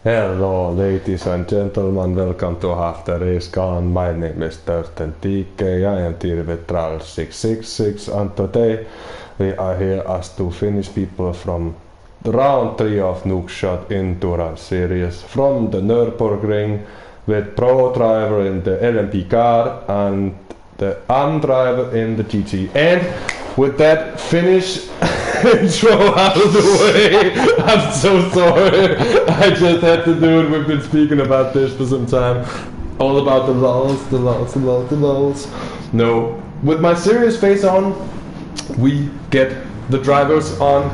Hello, ladies and gentlemen, welcome to After Race Gone. My name is DirtenDK, I am here with Trial 666, and today we are here as two Finnish people from the round 3 of Nukeshot Endurance Series from the Nürburgring with pro driver in the LMP car and the driver in the GT. And with that Finnish intro out of the way, I'm so sorry. I just had to do it. We've been speaking about this for some time. All about the lulls. No, with my serious face on, we get the drivers on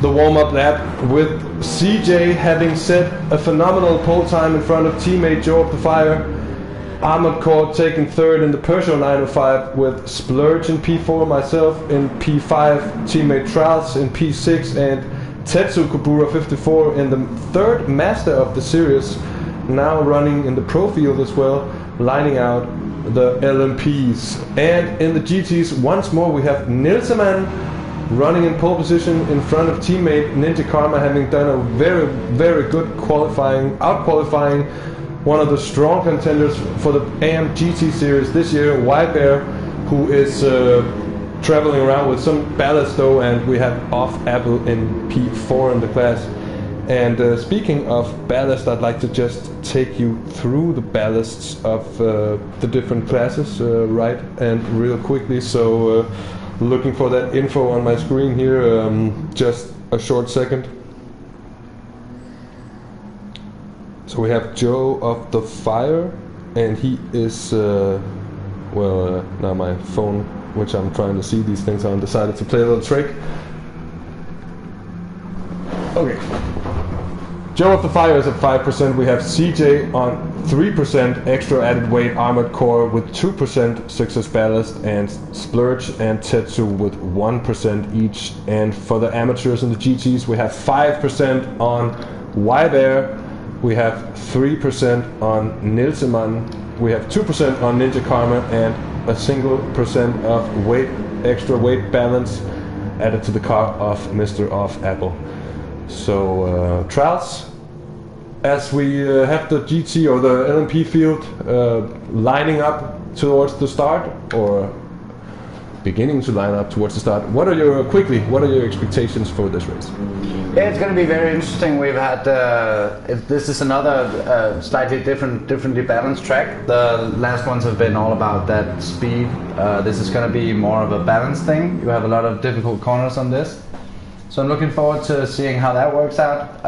the warm-up lap with CJ having set a phenomenal pole time in front of teammate Joe of the Fire. Armored Core taking third in the Peugeot 905 with Splurge in P4, myself in P5, teammate Trals in P6, and Tetsu Kubura 54 in the third master of the series, now running in the pro field as well, lining out the LMPs. And in the GTs, once more we have Nilseman running in pole position in front of teammate Ninja Karma, having done a very good out-qualifying one of the strong contenders for the AM GT series this year, Bear, who is traveling around with some ballast though, and we have Off Apple in P4 in the class. And speaking of ballast, I'd like to just take you through the ballasts of the different classes, right, and real quickly. So looking for that info on my screen here, just a short second. So we have Joe of the Fire, and he is, now my phone, which I'm trying to see these things on, decided to play a little trick. Okay. Joe of the Fire is at 5%, we have CJ on 3% extra added weight Armored Core with 2% success ballast, and Splurge and Tetsu with 1% each. And for the amateurs in the GTs, we have 5% on Bear. We have 3% on Nilseman, we have 2% on Ninja Karma, and a single percent of extra weight balance added to the car of Mr. Off Apple. So trials, as we have the GT or the LMP field lining up towards the start, or beginning to line up towards the start. What are your expectations for this race? Yeah, it's going to be very interesting. We've had this is another slightly differently balanced track. The last ones have been all about that speed. This is going to be more of a balance thing. You have a lot of difficult corners on this, so I'm looking forward to seeing how that works out.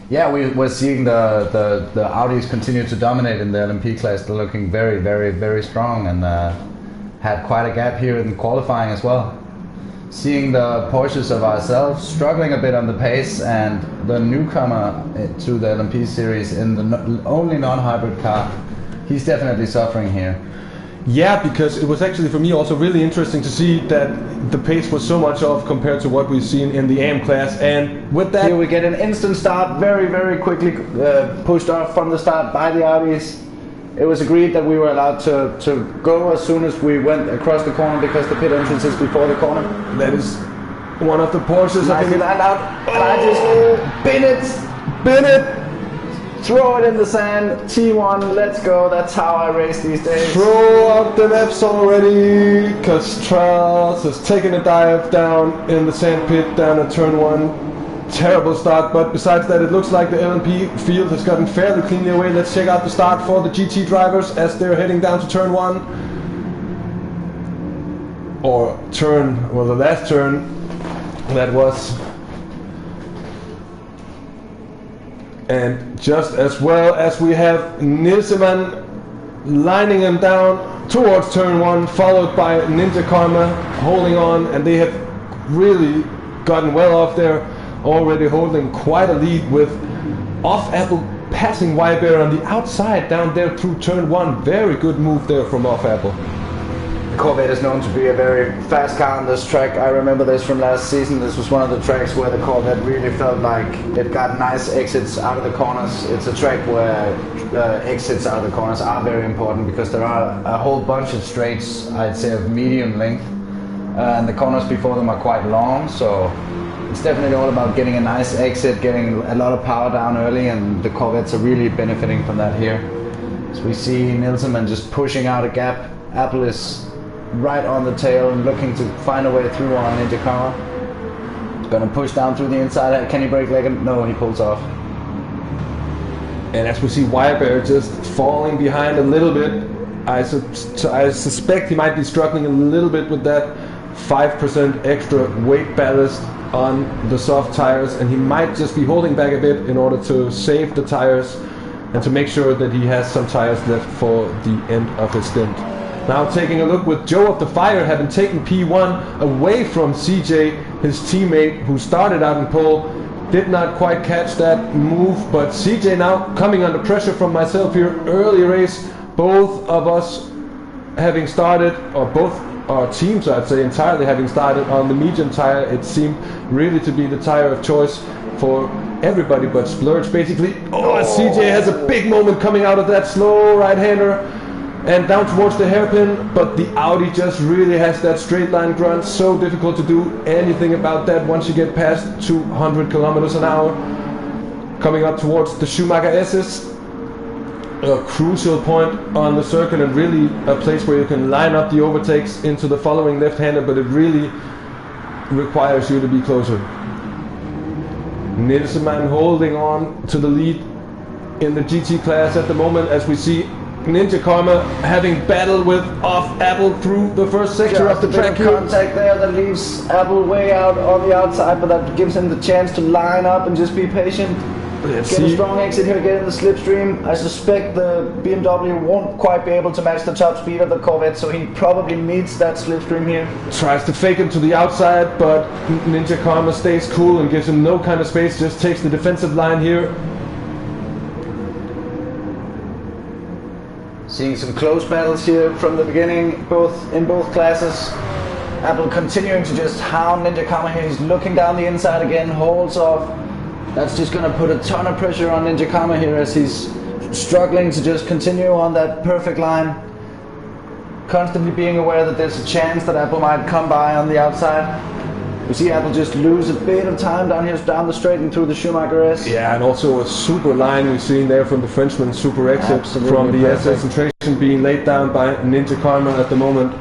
Yeah, we're seeing the Audis continue to dominate in the LMP class. They're looking very strong, and had quite a gap here in qualifying as well. Seeing the Porsches of ourselves struggling a bit on the pace, and the newcomer to the LMP series in the only non-hybrid car, he's definitely suffering here. Yeah, because it was actually for me also really interesting to see that the pace was so much off compared to what we've seen in the AM class, and with that here we get an instant start, very quickly pushed off from the start by the Audis. It was agreed that we were allowed to go as soon as we went across the corner, because the pit entrance is before the corner. That is one of the Porsches. Nicely lined out, and I just bin it, throw it in the sand, T1, let's go. That's how I race these days. Throw out the laps already, because Charles has taken a dive down in the sand pit down at turn 1. Terrible start, but besides that, it looks like the LMP field has gotten fairly cleanly away. Let's check out the start for the GT drivers as they're heading down to turn 1. Or the last turn that was. And just as well as we have Nilseman lining them down towards turn 1, followed by Ninja Karma holding on, and they have really gotten well off there, already holding quite a lead, with Off Apple passing Bear on the outside down there through turn 1. Very good move there from Off Apple. The Corvette is known to be a very fast car on this track. I remember this from last season. This was one of the tracks where the Corvette really felt like it got nice exits out of the corners. It's a track where exits out of the corners are very important, because there are a whole bunch of straights, I'd say, of medium length, and the corners before them are quite long, so it's definitely all about getting a nice exit, getting a lot of power down early, and the Corvettes are really benefiting from that here. So we see Nilsson just pushing out a gap. Apple is right on the tail and looking to find a way through on Ninja Karma. He's gonna push down through the inside. Can he break leg? No, he pulls off. And as we see Wirebear just falling behind a little bit, I suspect he might be struggling a little bit with that 5% extra weight ballast on the soft tires, and he might just be holding back a bit in order to save the tires and to make sure that he has some tires left for the end of his stint. Now taking a look with Joe of the Fire having taken P1 away from CJ, his teammate who started out in pole. Did not quite catch that move, but CJ now coming under pressure from myself here. Early race, both of us having started, or both our teams I'd say entirely having started on the medium tire. It seemed really to be the tire of choice for everybody but Splurge basically. Oh, CJ has a big moment coming out of that slow right-hander and down towards the hairpin, but the Audi just really has that straight line grunt. So difficult to do anything about that once you get past 200 kilometers an hour. Coming up towards the Schumacher S's, a crucial point on the circuit and really a place where you can line up the overtakes into the following left-hander, but it really requires you to be closer. Nilsson holding on to the lead in the GT class at the moment, as we see Ninja Karma having battled with off Apple through the first sector of the track here. Contact there that leaves Apple way out on the outside, but that gives him the chance to line up and just be patient. Get a strong exit here, get in the slipstream. I suspect the BMW won't quite be able to match the top speed of the Corvette, so he probably meets that slipstream here. Tries to fake him to the outside, but Ninja Karma stays cool and gives him no kind of space, just takes the defensive line here. Seeing some close battles here from the beginning, in both classes. Apple continuing to just hound Ninja Karma here. He's looking down the inside again, holds off. That's just going to put a ton of pressure on Ninja Karma here as he's struggling to just continue on that perfect line. Constantly being aware that there's a chance that Apple might come by on the outside. We see Apple just lose a bit of time down here, down the straight and through the Schumacher S. Yeah, and also a super line we've seen there from the Frenchman, super exit. Absolutely from the S concentration being laid down by Ninja Karma at the moment.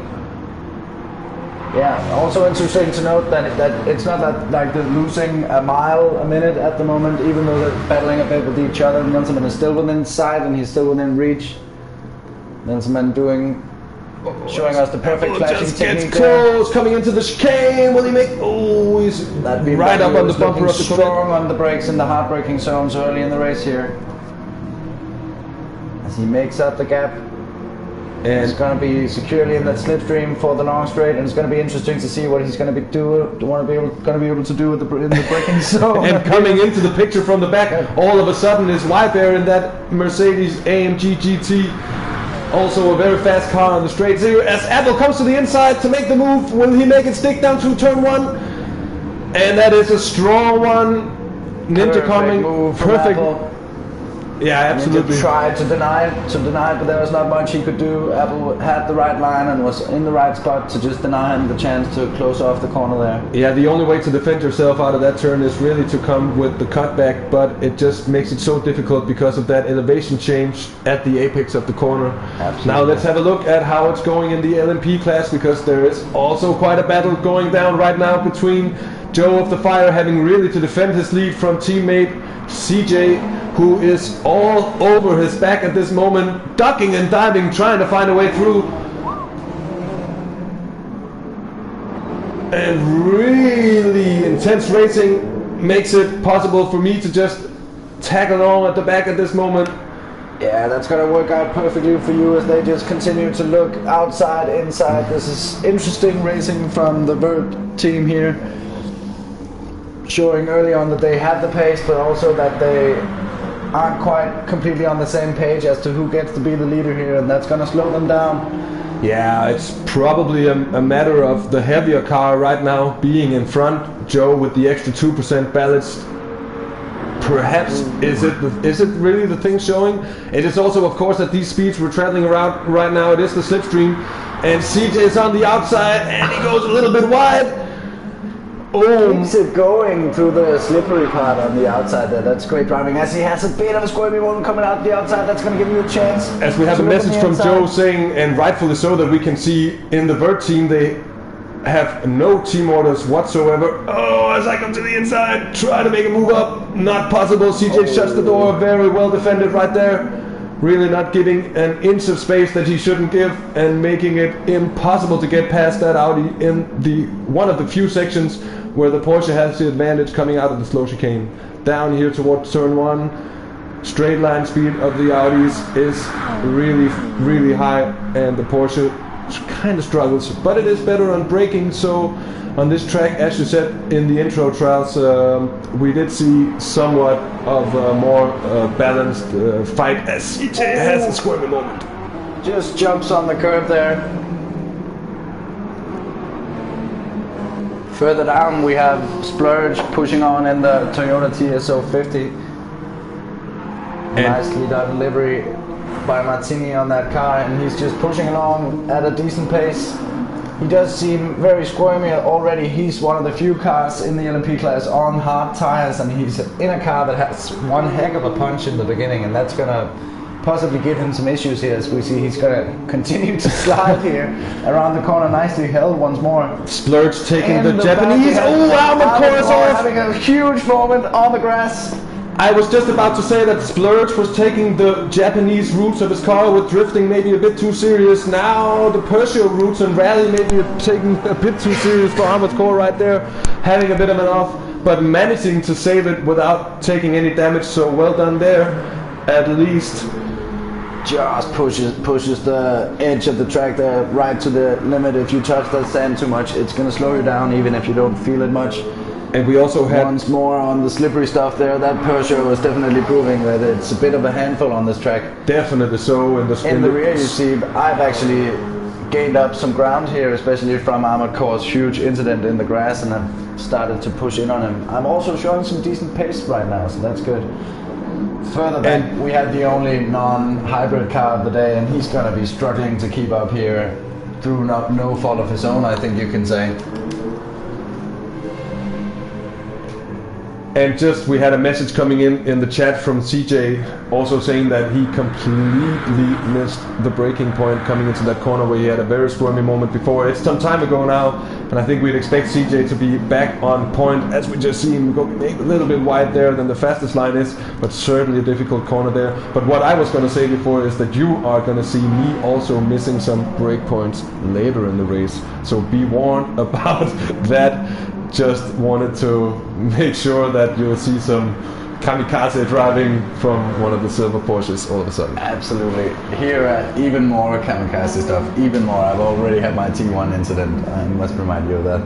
Yeah, also interesting to note that it's not that like they're losing a mile a minute at the moment, even though they're battling a bit with each other. Nilsson is still within sight and he's still within reach. Nilsson showing us the perfect flashing technique. Gets close, coming into the chicane. Will he make? Oh, he's right up on the bumper of the Corvette. Strong on the brakes in the heartbreaking zones early in the race here. As he makes up the gap. And he's going to be securely in that slipstream for the long straight, and it's going to be interesting to see what he's going to be able to do in the braking zone. And coming into the picture from the back, all of a sudden is Wirebear in that Mercedes AMG GT. Also a very fast car on the straight here. As Apple comes to the inside to make the move, will he make it stick down to turn one? And that is a strong one. Ninja coming perfect. Yeah, absolutely. Ninja tried to deny it, but there was not much he could do. Apple had the right line and was in the right spot to just deny him the chance to close off the corner there. Yeah, the only way to defend yourself out of that turn is really to come with the cutback, but it just makes it so difficult because of that elevation change at the apex of the corner. Absolutely. Now let's have a look at how it's going in the LMP class, because there is also quite a battle going down right now between Joe of the Fire having really to defend his lead from teammate CJ, who is all over his back at this moment, ducking and diving, trying to find a way through. And really intense racing makes it possible for me to just tag along at the back at this moment. Yeah, that's going to work out perfectly for you as they just continue to look outside, inside. This is interesting racing from the Vert team here. Showing early on that they have the pace, but also that they aren't quite completely on the same page as to who gets to be the leader here, and that's going to slow them down. Yeah, it's probably a matter of the heavier car right now being in front. Joe with the extra 2% ballast. Perhaps is it really the thing showing? It is also, of course, at these speeds we're traveling around right now. It is the slipstream, and CJ is on the outside, and he goes a little bit wide. keeps it going through the slippery part on the outside there. That's great driving. As he has a bit of a squirmy moment coming out the outside, that's going to give you a chance. As we have a message from Joe saying, and rightfully so, that we can see in the Vert team they have no team orders whatsoever. Oh, as I come to the inside, try to make a move up, not possible. CJ shuts the door, very well defended right there. Really not giving an inch of space that he shouldn't give, and making it impossible to get past that Audi in the one of the few sections where the Porsche has the advantage coming out of the slow chicane. Down here towards turn 1, straight line speed of the Audis is really, really high, and the Porsche kind of struggles, but it is better on braking. So on this track, as you said in the intro trials, we did see somewhat of a more balanced fight as CJ has a squirmy moment. Just jumps on the curb there. Further down we have Splurge pushing on in the Toyota TSO 50. Nicely done livery by Martini on that car, and he's just pushing along at a decent pace. He does seem very squirmy already. He's one of the few cars in the LMP class on hard tires, and he's in a car that has one heck of a punch in the beginning, and that's gonna possibly give him some issues here. As we see, he's gonna continue to slide here around the corner, nicely held once more. Splurge taking the Japanese. Oh, Almond Chorus off! Having a huge moment on the grass. I was just about to say that Splurge was taking the Japanese roots of his car with drifting maybe a bit too serious. Now the Persia roots and rally maybe taking a bit too serious for Ahmed's core right there, having a bit of an off, but managing to save it without taking any damage. So well done there, at least. Just pushes the edge of the track there right to the limit. If you touch that sand too much, it's going to slow you down even if you don't feel it much. And we also had once more on the slippery stuff there. That Persia was definitely proving that it's a bit of a handful on this track. Definitely so. In the rear, you see, I've actually gained up some ground here, especially from Ahmed Kaur's huge incident in the grass, and I've started to push in on him. I'm also showing some decent pace right now, so that's good. Further back, we had the only non-hybrid car of the day, and he's going to be struggling to keep up here through no fault of his own, I think you can say. And just, we had a message coming in the chat from CJ, also saying that he completely missed the braking point coming into that corner where he had a very squirmy moment before. It's some time ago now, and I think we'd expect CJ to be back on point. As we just see him go maybe a little bit wide there than the fastest line is, but certainly a difficult corner there. But what I was going to say before is that you are going to see me also missing some brake points later in the race. So be warned about that. Just wanted to make sure that you'll see some kamikaze driving from one of the silver Porsches all of a sudden. Absolutely. Here, even more kamikaze stuff, even more. I've already had my T1 incident. I must remind you of that.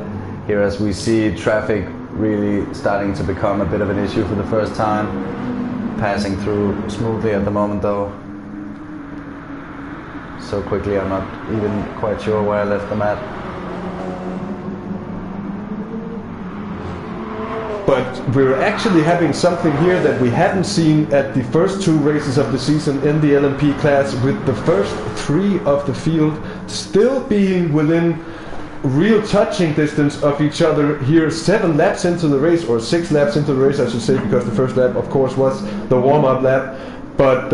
Here, as we see traffic really starting to become a bit of an issue for the first time. Passing through smoothly at the moment, though. So quickly, I'm not even quite sure where I left the map. But we're actually having something here that we hadn't seen at the first 2 races of the season in the LMP class, with the first 3 of the field still being within real touching distance of each other here 7 laps into the race, or 6 laps into the race I should say, because the first lap of course was the warm-up lap. But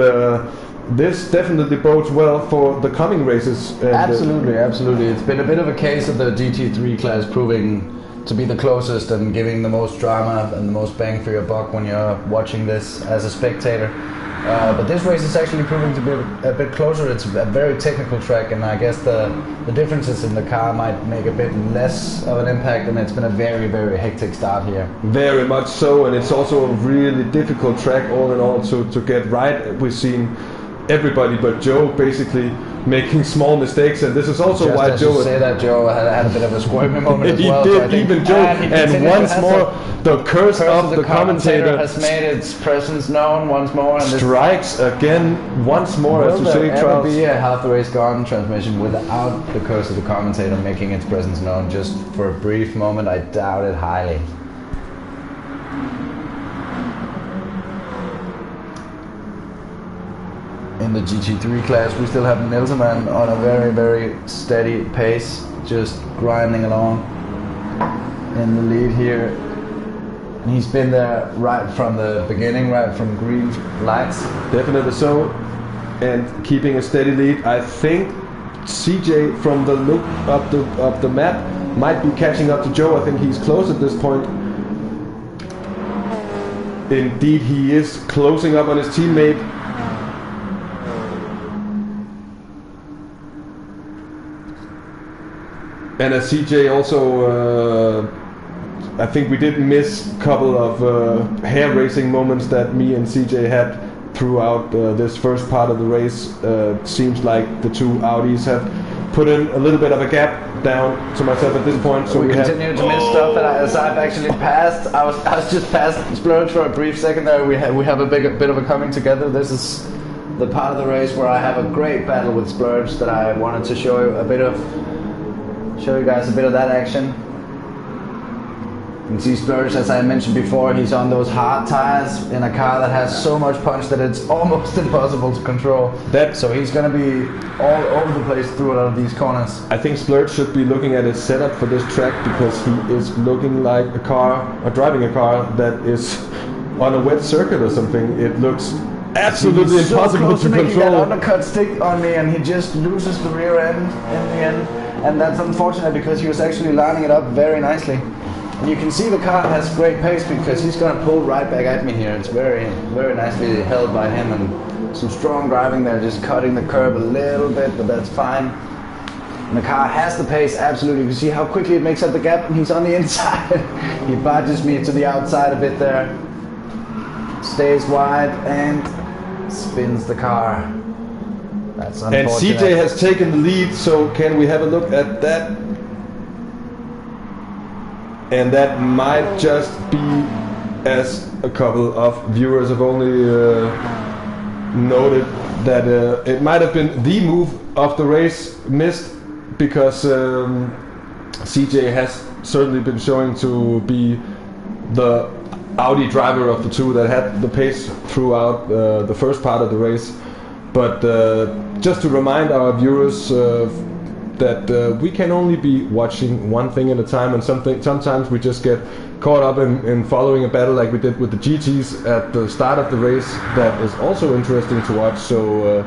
this definitely bodes well for the coming races. Absolutely, absolutely. It's been a bit of a case of the GT3 class proving to be the closest and giving the most drama and the most bang for your buck when you're watching this as a spectator. But this race is actually proving to be a bit closer. It's a very technical track, and I guess the differences in the car might make a bit less of an impact, and it's been a very, very hectic start here. Very much so, and it's also a really difficult track all in all to get right. We've seen everybody but Joe basically making small mistakes, and this is also just why as Joe you say that Joe had a bit of a squirmy moment as well. He did, so even Joe, and once more the curse of the commentator has made its presence known once more, and strikes again once more. As you say, Charles, will there ever be a half the race gone transmission without the curse of the commentator making its presence known just for a brief moment? I doubt it highly. In the GT3 class, we still have Nilsman on a very, very steady pace, just grinding along. in the lead here. And he's been there right from the beginning, right from green lights. Definitely so. And keeping a steady lead. I think CJ, from the look of the map, might be catching up to Joe. I think he's close at this point. Indeed, he is closing up on his teammate. And as CJ also, I think we did miss a couple of hair racing moments that me and CJ had throughout this first part of the race. Seems like the two Audis have put in a little bit of a gap down to myself at this point. So we continue to miss stuff, and as I've actually passed, I was just past Splurge for a brief second there. We have a bit of a coming together. This is the part of the race where I have a great battle with Splurge that I wanted to show you guys a bit of that action. You can see Splurge, as I mentioned before, he's on those hard tires in a car that has so much punch that it's almost impossible to control. So he's going to be all over the place through a lot of these corners. I think Splurge should be looking at his setup for this track, because he is looking like a car, or driving a car that is on a wet circuit or something. It looks absolutely impossible to control. That undercut stick on me, and he just loses the rear end in the end. And that's unfortunate, because he was actually lining it up very nicely. And you can see the car has great pace, because he's going to pull right back at me here. It's very, very nicely held by him, and some strong driving there, just cutting the curb a little bit, but that's fine. And the car has the pace, absolutely. You can see how quickly it makes up the gap, and he's on the inside. He barges me to the outside a bit there. Stays wide and spins the car. That's unfortunate. And CJ has taken the lead, so can we have a look at that? And that might just be, as a couple of viewers have only noted, that it might have been the move of the race missed, because CJ has certainly been showing to be the Audi driver of the two that had the pace throughout the first part of the race. But just to remind our viewers that we can only be watching one thing at a time, and sometimes we just get caught up in following a battle like we did with the GTs at the start of the race. That is also interesting to watch. So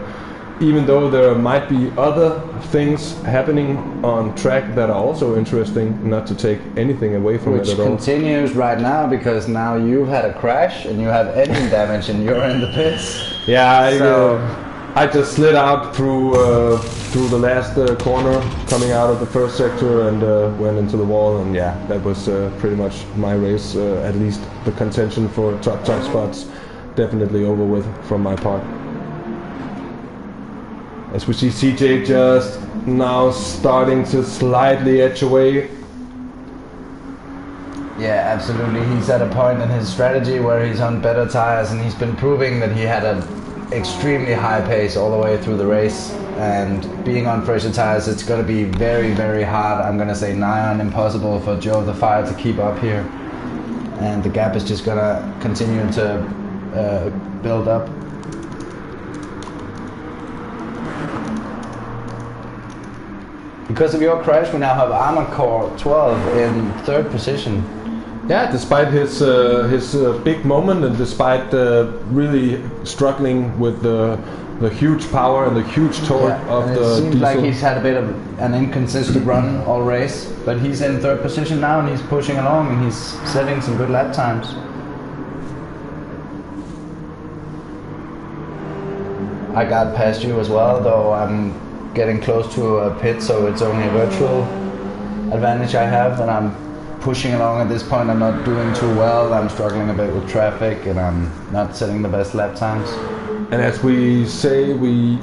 even though there might be other things happening on track that are also interesting, not to take anything away from it at all. Which continues right now, because now you've had a crash and you have engine damage and you're in the pits. Yeah, I just slid out through the last corner, coming out of the first sector, and went into the wall. And yeah, that was pretty much my race. At least the contention for top spots definitely over with from my part. As we see CJ just now starting to slightly edge away. Yeah, absolutely. He's at a point in his strategy where he's on better tires, and he's been proving that he had an extremely high pace all the way through the race. And being on fresher tires, it's going to be very, very hard. I'm going to say nigh on impossible for Joe the Fire to keep up here. And the gap is just going to continue to build up. Because of your crash, we now have Armored Core 12 in third position. Yeah, despite his big moment, and despite really struggling with the huge power and the huge torque of the diesel. It seems like he's had a bit of an inconsistent run all race, but he's in third position now, and he's pushing along, and he's setting some good lap times. I got past you as well, though I'm getting close to a pit, so it's only a virtual advantage I have, and I'm pushing along at this point. I'm not doing too well. I'm struggling a bit with traffic, and I'm not setting the best lap times. And as we say, we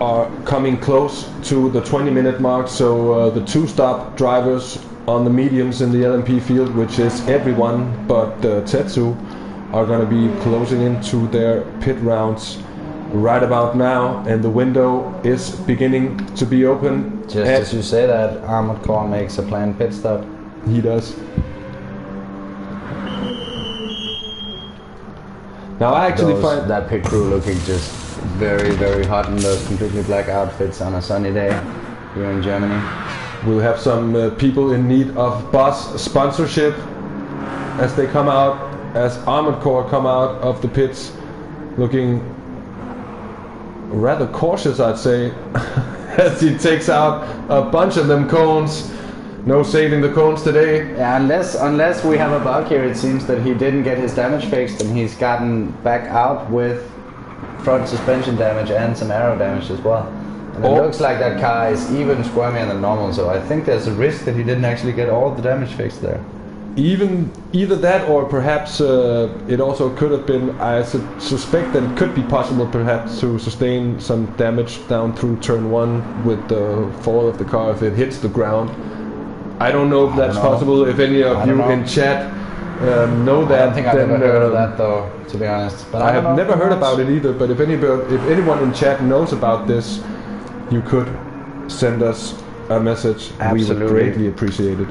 are coming close to the 20-minute mark, so the two-stop drivers on the mediums in the LMP field, which is everyone but Tetsu, are going to be closing into their pit rounds right about now, and the window is beginning to be open. Just as you say that, Armored Core makes a planned pit stop. He does. Now I actually find that pit crew looking just very, very hot in those completely black outfits on a sunny day here in Germany. We'll have some people in need of bus sponsorship as they come out, as Armored Core come out of the pits, looking rather cautious, I'd say, as he takes out a bunch of them cones. No saving the cones today. Yeah, unless we have a bug here, it seems that he didn't get his damage fixed and he's gotten back out with front suspension damage and some aero damage as well. And it looks like that car is even squirmier than normal, so I think there's a risk that he didn't actually get all the damage fixed there. Either that, or perhaps it also could have been, I suspect that it could be possible perhaps to sustain some damage down through turn 1 with the fall of the car if it hits the ground. I don't know if that's possible. If any of you in chat know that, I don't think I've ever heard of that though, to be honest. But I have never heard about it either. But if anyone in chat knows about this, you could send us a message. Absolutely. We would greatly appreciate it.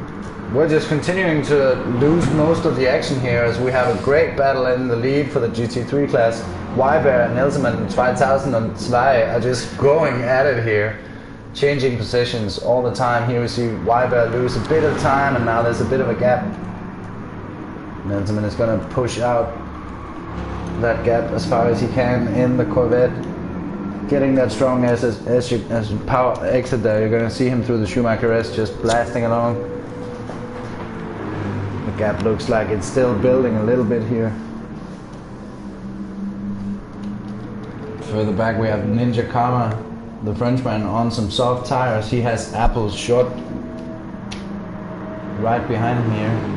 We're just continuing to lose most of the action here as we have a great battle in the lead for the GT3 class. Weiber, Nilsman, 2000 and Zwei are just going at it here, changing positions all the time. Here we see Weiber lose a bit of time and now there's a bit of a gap. Nilsman is going to push out that gap as far as he can in the Corvette. Getting that strong as power exit there, you're going to see him through the Schumacher S just blasting along. The gap looks like it's still building a little bit here. Further back we have Ninja Karma, the Frenchman, on some soft tires. He has Apple's short right behind him here.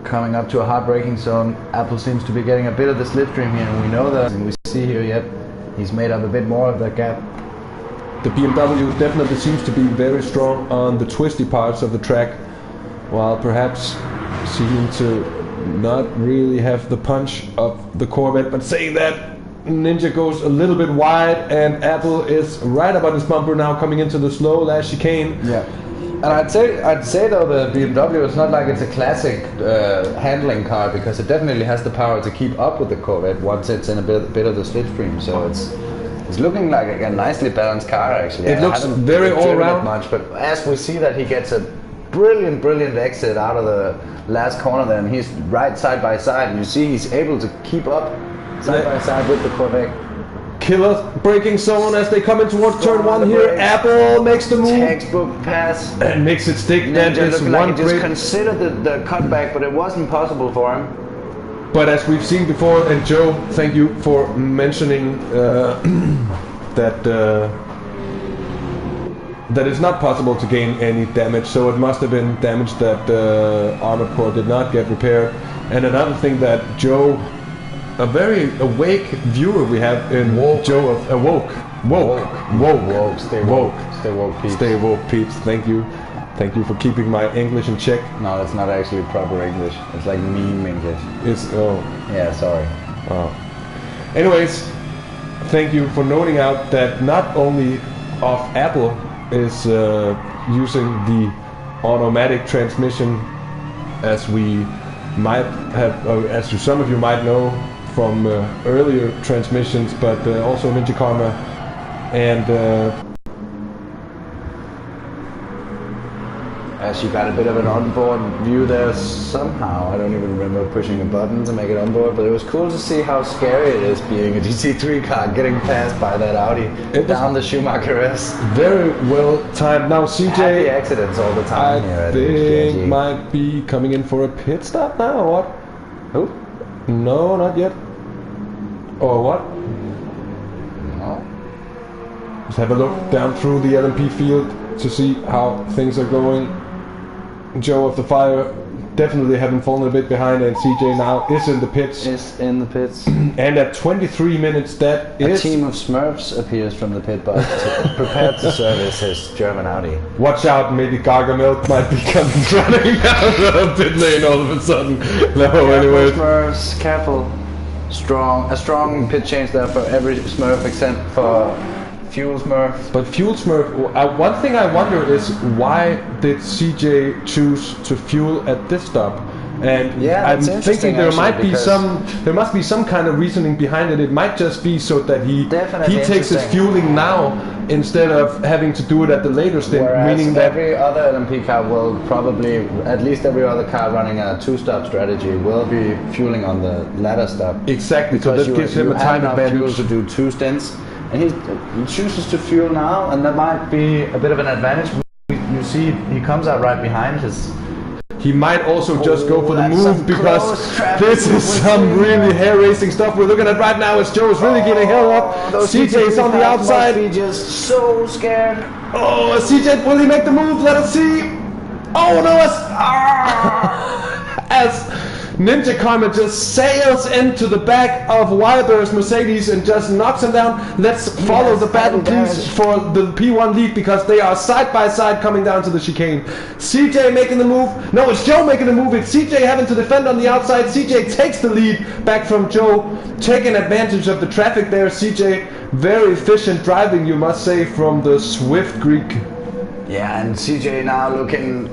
Coming up to a hard braking zone. Apple seems to be getting a bit of the slipstream here, and we know that. And we see here, yep, he's made up a bit more of that gap. The BMW definitely seems to be very strong on the twisty parts of the track, while perhaps seeming to not really have the punch of the Corvette. But saying that, Ninja goes a little bit wide, and Apple is right up on his bumper now, coming into the slow last chicane. Yeah. And I'd say though the BMW is not like it's a classic handling car, because it definitely has the power to keep up with the Corvette once it's in a bit of the slipstream. So it's looking like a nicely balanced car actually. It looks very all round. Much, but as we see that he gets a brilliant exit out of the last corner there, and he's right side by side, and you see he's able to keep up side by side with the Corvette. Killer braking zone as they come in towards turn 1 here. Brakes. Apple makes the move. Textbook pass. And makes it stick. Ninja looked like he just considered the cutback, but it wasn't possible for him. But as we've seen before, and Joe, thank you for mentioning that it's not possible to gain any damage, so it must have been damage that Armored Core did not get repaired. And another thing that Joe, a very awake viewer we have in Joe of woke. Stay woke, peeps. Stay woke, peeps. Thank you for keeping my English in check. No, that's not actually proper English. It's like meme English. Yeah, sorry. Oh. Anyways, thank you for noting out that not only of Apple is using the automatic transmission, as we might have, as some of you might know from earlier transmissions, but also Ninja Karma and as you got a bit of an onboard view there somehow. I don't even remember pushing a button to make it onboard, but it was cool to see how scary it is being a GT3 car getting passed by that Audi down the Schumacher S. Very well timed. Now CJ, happy accidents all the time here. I think might be coming in for a pit stop now, or what? Who? No, not yet. Or what? No. Let's have a look down through the LMP field to see how things are going. Joe of the Fire definitely having fallen a bit behind, and CJ now is in the pits. And at 23 minutes, that is... A team of Smurfs appears from the pit box, prepared to service his German Audi. Watch out, maybe Gargamel might be coming running out of the pit lane all of a sudden. No, anyway. Smurfs, careful. A strong pit change there for every Smurf except for Fuel Smurf. But Fuel Smurf, one thing I wonder is, why did CJ choose to fuel at this stop? And Yeah, I'm that's thinking interesting, there must be some kind of reasoning behind it. It might just be so that he Definitely takes his interesting. fueling now instead of having to do it at the later stint. Whereas Meaning that every other LMP car will probably, at least every other car running a two-stop strategy, will be fueling on the latter stop. exactly, so Because that gives him a time enough fuel advantage. to do 2 stints, and he chooses to fuel now, and that might be a bit of an advantage. You see, he comes out right behind his. He might also just go for the that's move some because close traffic this is some really hair-raising stuff we're looking at right now as Joe is really getting held up. Those CJ is on the cars must outside. be just so scared. Oh, CJ, will he make the move? Let us see. Oh no, as Ninja Karma just sails into the back of Wilder's Mercedes and just knocks him down. Let's follow the battle, please, for the P1 lead because they are side by side coming down to the chicane. CJ making the move. No, it's Joe making the move. It's CJ having to defend on the outside. CJ takes the lead back from Joe, taking advantage of the traffic there. CJ, very efficient driving, you must say, from the Swift Greek. Yeah, and CJ now looking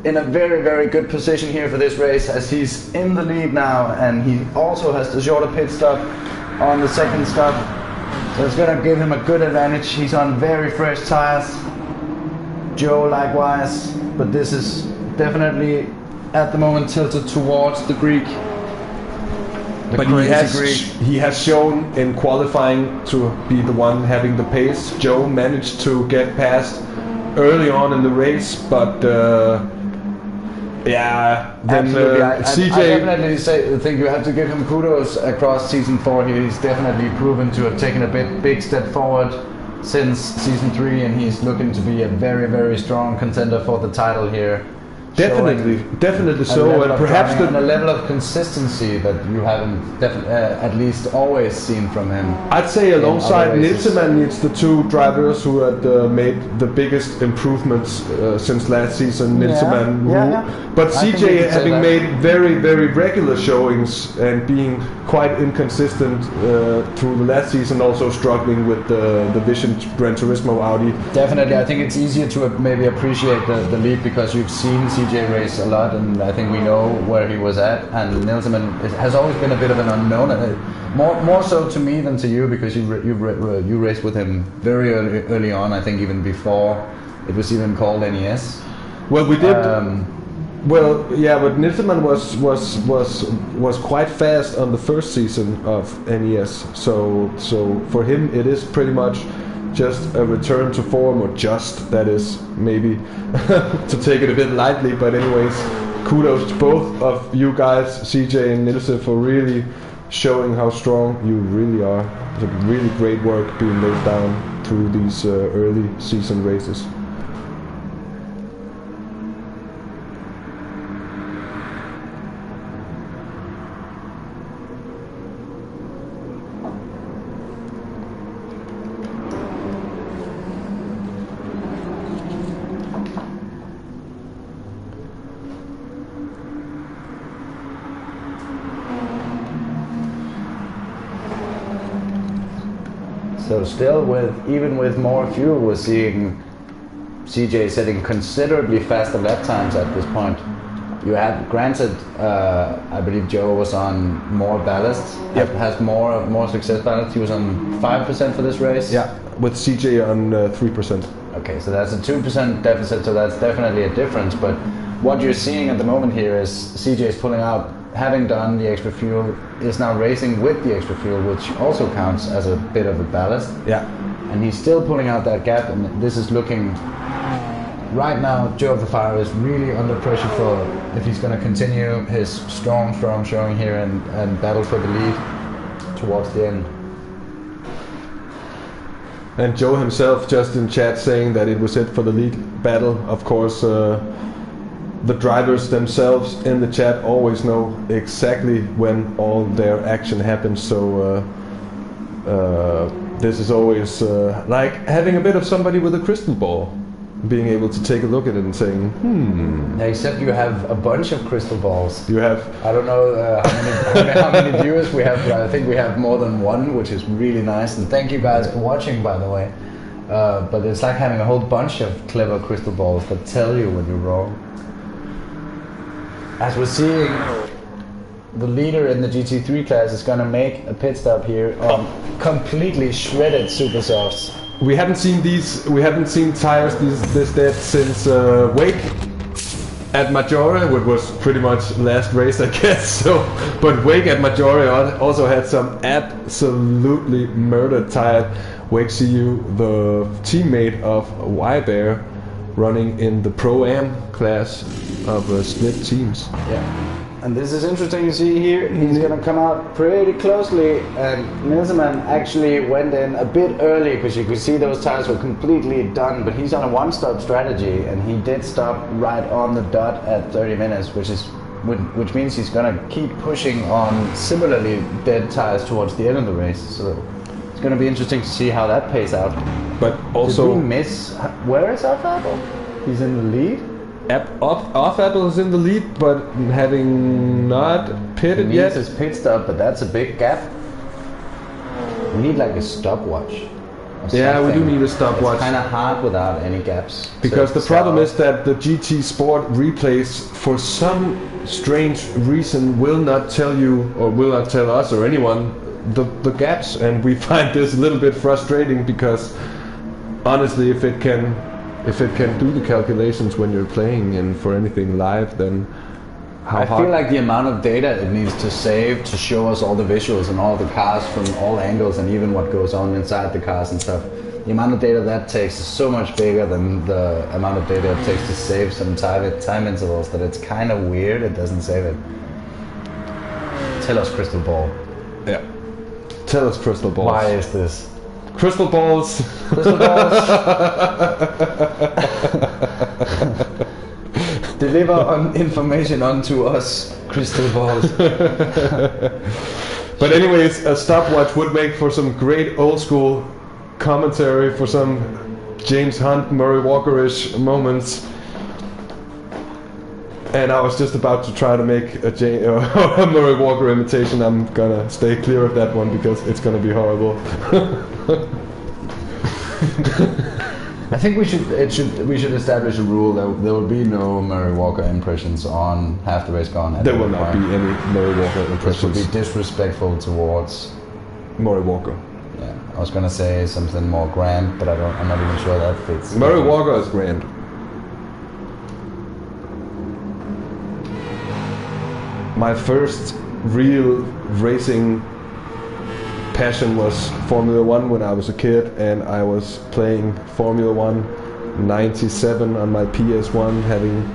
in a very, very good position here for this race as he's in the lead now, and he also has the shorter pit stop on the second stop, so it's gonna give him a good advantage. He's on very fresh tires, Joe likewise, but this is definitely at the moment tilted towards the Greek. But he has shown in qualifying to be the one having the pace. Joe managed to get past early on in the race, but yeah, then Absolutely. CJ. I definitely think you have to give him kudos across season 4. He's definitely proven to have taken a big step forward since season 3, and he's looking to be a very, very strong contender for the title here. Definitely so, and perhaps a level of consistency that you haven't at least always seen from him. I'd say alongside other races. Nilsson needs the two drivers who had made the biggest improvements since last season. Nilsson, but I think we CJ can say having that. made very, very regular showings and being quite inconsistent through the last season, also struggling with the Vision Gran Turismo Audi. Definitely, I think it's easier to maybe appreciate the lead because you've seen CJ race a lot, and I think we know where he was at. And Nilsson has always been a bit of an unknown, more so to me than to you because you raced with him very early on. I think even before it was even called NES. Well, we did. Well, yeah, but Nilsson was quite fast on the first season of NES. So for him, it is pretty much just a return to form, or just, that is, maybe to take it a bit lightly. But anyways, kudos to both of you guys, CJ and Nilsson, for really showing how strong you really are. It's a really great work being laid down through these early season races. So still, even with more fuel, we're seeing CJ setting considerably faster lap times at this point. You had, granted, I believe Joe was on more ballast, has more success ballast. He was on 5% for this race. Yeah, with CJ on 3%. Okay, so that's a 2% deficit, so that's definitely a difference. But what you're seeing at the moment here is CJ is pulling out, having done the extra fuel, is now racing with the extra fuel, which also counts as a bit of a ballast. Yeah. And he's still pulling out that gap, and this is looking, right now, Joe of the Fire is really under pressure for, if he's going to continue his strong showing here and battle for the lead towards the end. And Joe himself just in chat saying that it was it for the lead battle. Of course, the drivers themselves in the chat always know exactly when all their action happens, so this is always like having a bit of somebody with a crystal ball, being able to take a look at it and saying, Yeah, except you have a bunch of crystal balls. You have... I don't know how many viewers we have, but I think we have more than one, which is really nice. And thank you guys for watching, by the way. But it's like having a whole bunch of clever crystal balls that tell you when you're wrong. as we're seeing, the leader in the GT3 class is gonna make a pit stop here on completely shredded super softs. We haven't seen tires this dead since Wake at Maggiore, which was pretty much last race, I guess. So, but Wake at Maggiore also had some absolutely murdered tire. Wake CU, the teammate of Bear, running in the Pro-Am class of split teams. Yeah. And this is interesting to see here. He's going to come out pretty closely, and Nilsman actually went in a bit early because you could see those tires were completely done, but he's on a one-stop strategy, and he did stop right on the dot at 30 minutes, which means he's going to keep pushing on similarly dead tires towards the end of the race. So it's going to be interesting to see how that pays out. But also, did we miss? Where is Apple? He's in the lead. Off Apple is in the lead, but having not pitted yet. His pit stop, but that's a big gap. We need like a stopwatch. Yeah, we do need a stopwatch. It's kind of hard without any gaps. Because the problem is that the GT Sport replays, for some strange reason, will not tell you or will not tell us or anyone the gaps, and we find this a little bit frustrating because honestly, if it can do the calculations when you're playing and for anything live, then I feel like the amount of data it needs to save to show us all the visuals and all the cars from all angles and even what goes on inside the cars and stuff, the amount of data that takes is so much bigger than the amount of data it takes to save some time intervals that it's kind of weird it doesn't save it. Tell us, Crystal Ball. Yeah. Tell us, Crystal Balls. Why is this? Crystal balls. Crystal balls. Deliver information onto us, crystal balls. But anyways, a stopwatch would make for some great old school commentary, for some James Hunt, Murray Walker-ish moments. And I was just about to try to make a Murray Walker imitation. I'm gonna stay clear of that one because it's gonna be horrible. I think we should establish a rule that there will be no Murray Walker impressions on Half the Race Gone. There will not be any Murray Walker impressions. This would be disrespectful towards Murray Walker. Yeah, I was gonna say something more grand, but I'm not even sure that fits. Murray Walker is grand. My first real racing passion was Formula 1 when I was a kid, and I was playing Formula 1 97 on my PS1, having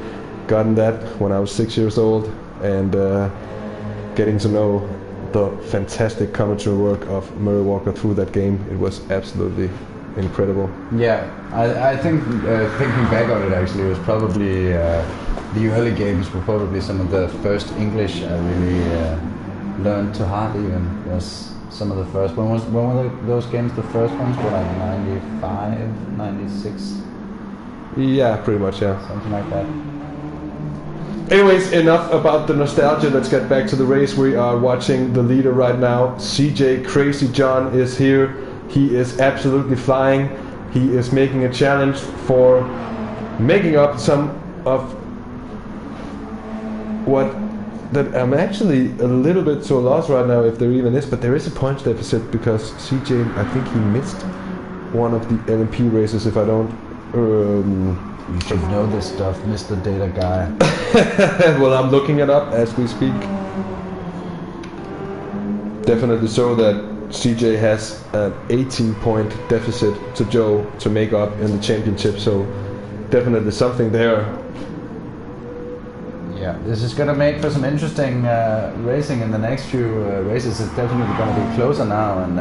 gotten that when I was 6 years old, and getting to know the fantastic commentary work of Murray Walker through that game. It was absolutely incredible. Yeah, I think thinking back on it, actually, it was probably the early games were probably some of the first English I really learned to heart. Even was some of the first. When were those games the first ones? Were like 95, 96? Yeah, pretty much, yeah. Something like that. Anyways, enough about the nostalgia. Let's get back to the race. We are watching the leader right now. CJ Crazy John is here. He is absolutely flying. He is making a challenge for making up some of what that I'm actually a little bit so lost right now if there even is, but there is a points deficit because CJ, I think he missed one of the LMP races if I don't. You should know this stuff, Mr. Data Guy. Well, I'm looking it up as we speak. Definitely so that CJ has an 18-point deficit to Joe to make up in the championship, so definitely something there. Yeah, this is going to make for some interesting racing in the next few races. It's definitely going to be closer now, and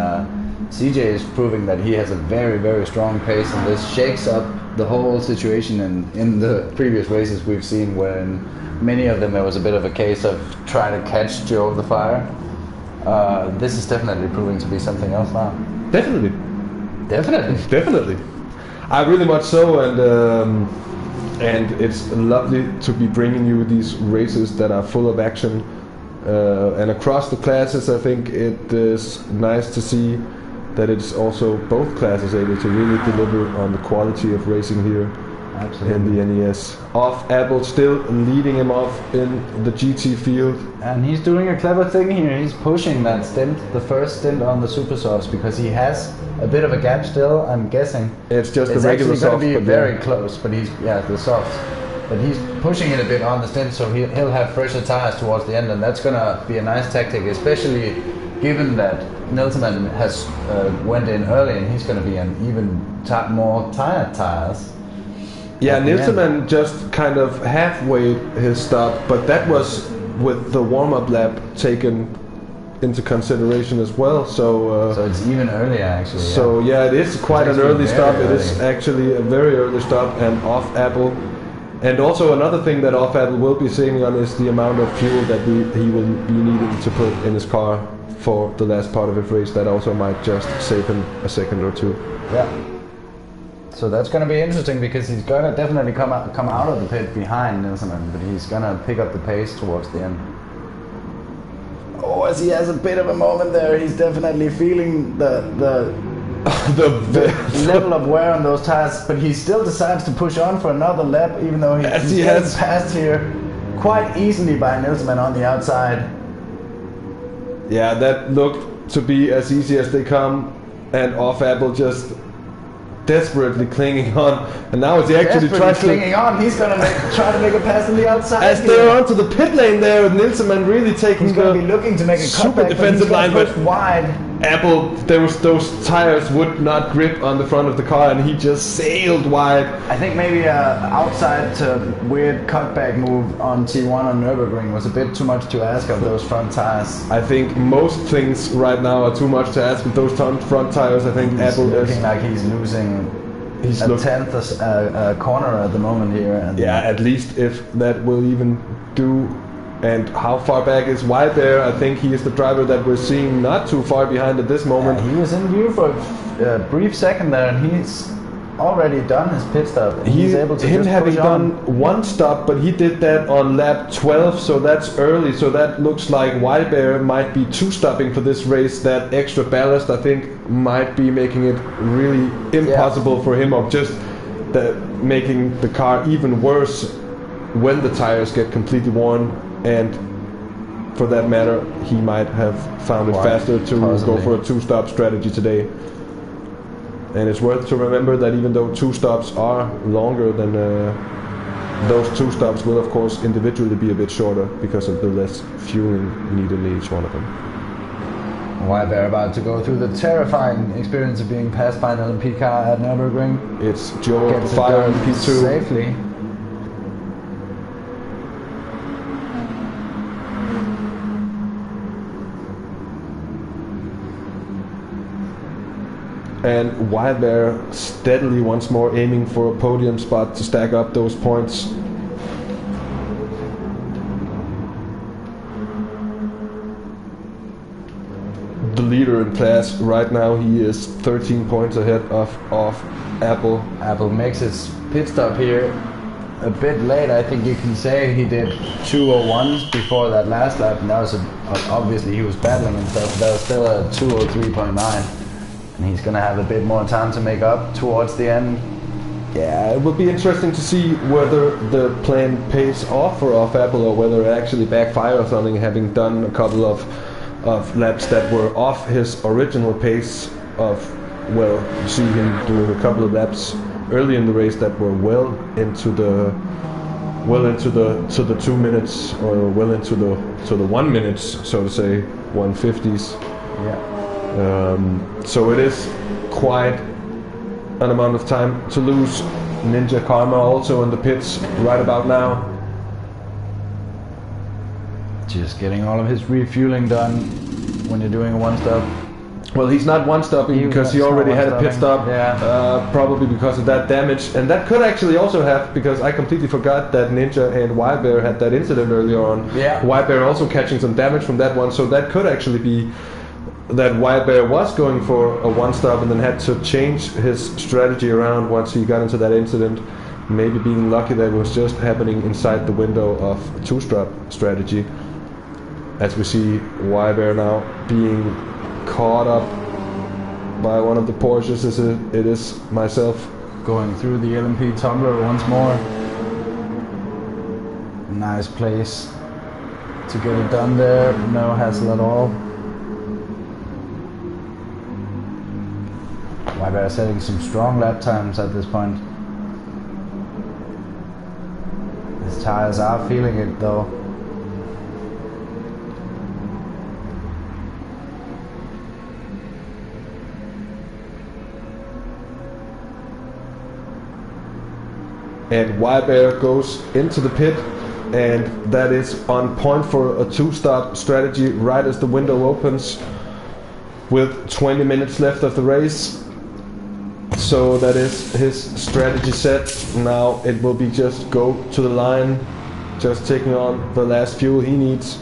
CJ is proving that he has a very, very strong pace, and this shakes up the whole situation in the previous races we've seen, where in many of them it was a bit of a case of trying to catch Joe of the fire. This is definitely proving to be something else now. Definitely. Definitely. I really much so, and it's lovely to be bringing you these races that are full of action, and across the classes. I think it is nice to see that it's also both classes able to really deliver on the quality of racing here. Absolutely. in the NES. Off Apple still leading him off in the GT field. And he's doing a clever thing here. He's pushing that stint, the first stint on the super softs, because he has a bit of a gap still, I'm guessing. It's just it's the regular actually soft. going to be very close, but he's, the softs. But he's pushing it a bit on the stint, so he'll have fresher tires towards the end, and that's going to be a nice tactic, especially given that Nilsman has went in early, and he's going to be an even more tired tires. Yeah, Nilsman just kind of halfway his stop, but that was with the warm-up lap taken into consideration as well. So it's even earlier actually. So yeah, it is quite an early stop. It is actually a very early stop and off Apple. And also another thing that off Apple will be saving on is the amount of fuel that he will be needing to put in his car for the last part of his race. That also might just save him a second or two. Yeah. So that's going to be interesting because he's going to definitely come out of the pit behind Nilsson, but he's going to pick up the pace towards the end. Oh, as he has a bit of a moment there, he's definitely feeling the level of wear on those tires, but he still decides to push on for another lap, even though he's getting passed here quite easily by Nilsson on the outside. Yeah, that looked to be as easy as they come, and off Apple just desperately clinging on, and now as he actually tries to clinging on, he's gonna try to make a pass on the outside. As they're onto the pit lane there, Nilsson really taking he's gonna be looking to make a super defensive line, but wide. Apple, those tires would not grip on the front of the car, and he just sailed wide. I think maybe outside weird cutback move on T1 on Nürburgring was a bit too much to ask of those front tires. I think most things right now are too much to ask with those front tires. I think he's Apple looking like he's losing a tenth corner at the moment here. And yeah, at least if that will even do. And how far back is White there? I think he is the driver that we're seeing not too far behind at this moment. Yeah, he was in view for a brief second there, and he's already done his pit stop. He's able to him having done one stop, but he did that on lap 12, so that's early. So that looks like Bear might be two stopping for this race. That extra ballast, I think, might be making it really impossible for him, or just making the car even worse when the tires get completely worn. And for that matter, he might have found it faster to go for a two-stop strategy today. And it's worth to remember that even though two stops are longer than those two stops will of course individually be a bit shorter because of the less fueling needed in each one of them. Why they're about to go through the terrifying experience of being passed by an LMP car at Nürburgring. It's Joe Fire in P2 safely. And Bear steadily once more aiming for a podium spot to stack up those points. The leader in class right now, he is 13 points ahead of Apple. Apple makes his pit stop here a bit late. I think you can say he did 2:01 before that last lap, and that was obviously he was battling himself. That was still a 2:03.9. And he's going to have a bit more time to make up towards the end. Yeah, it will be interesting to see whether the plan pays off for off Apple, or whether it actually backfires or something, having done a couple of laps that were off his original pace of, well, you see him doing a couple of laps early in the race that were well into the 2 minutes, or well into the 1 minute, so to say, 150s. Yeah. So it is quite an amount of time to lose. Ninja Karma also in the pits right about now. Just getting all of his refueling done when you're doing a one-stop. Well, he's not one-stopping because he already had a pit stop, probably because of that damage. And that could actually also have, because I completely forgot that Ninja and Bear had that incident earlier on. Yeah. Bear also catching some damage from that one, so that could actually be that Bear was going for a one-stop and then had to change his strategy around once he got into that incident. Maybe being lucky that it was just happening inside the window of two-stop strategy. As we see Bear now being caught up by one of the Porsches. It is myself. going through the LMP tumbler once more. Nice place to get it done there, no hassle at all. Weber setting some strong lap times at this point. His tires are feeling it though. And Weber goes into the pit, and that is on point for a two-stop strategy right as the window opens with 20 minutes left of the race. So that is his strategy set. Now it will be just go to the line, just taking on the last fuel he needs.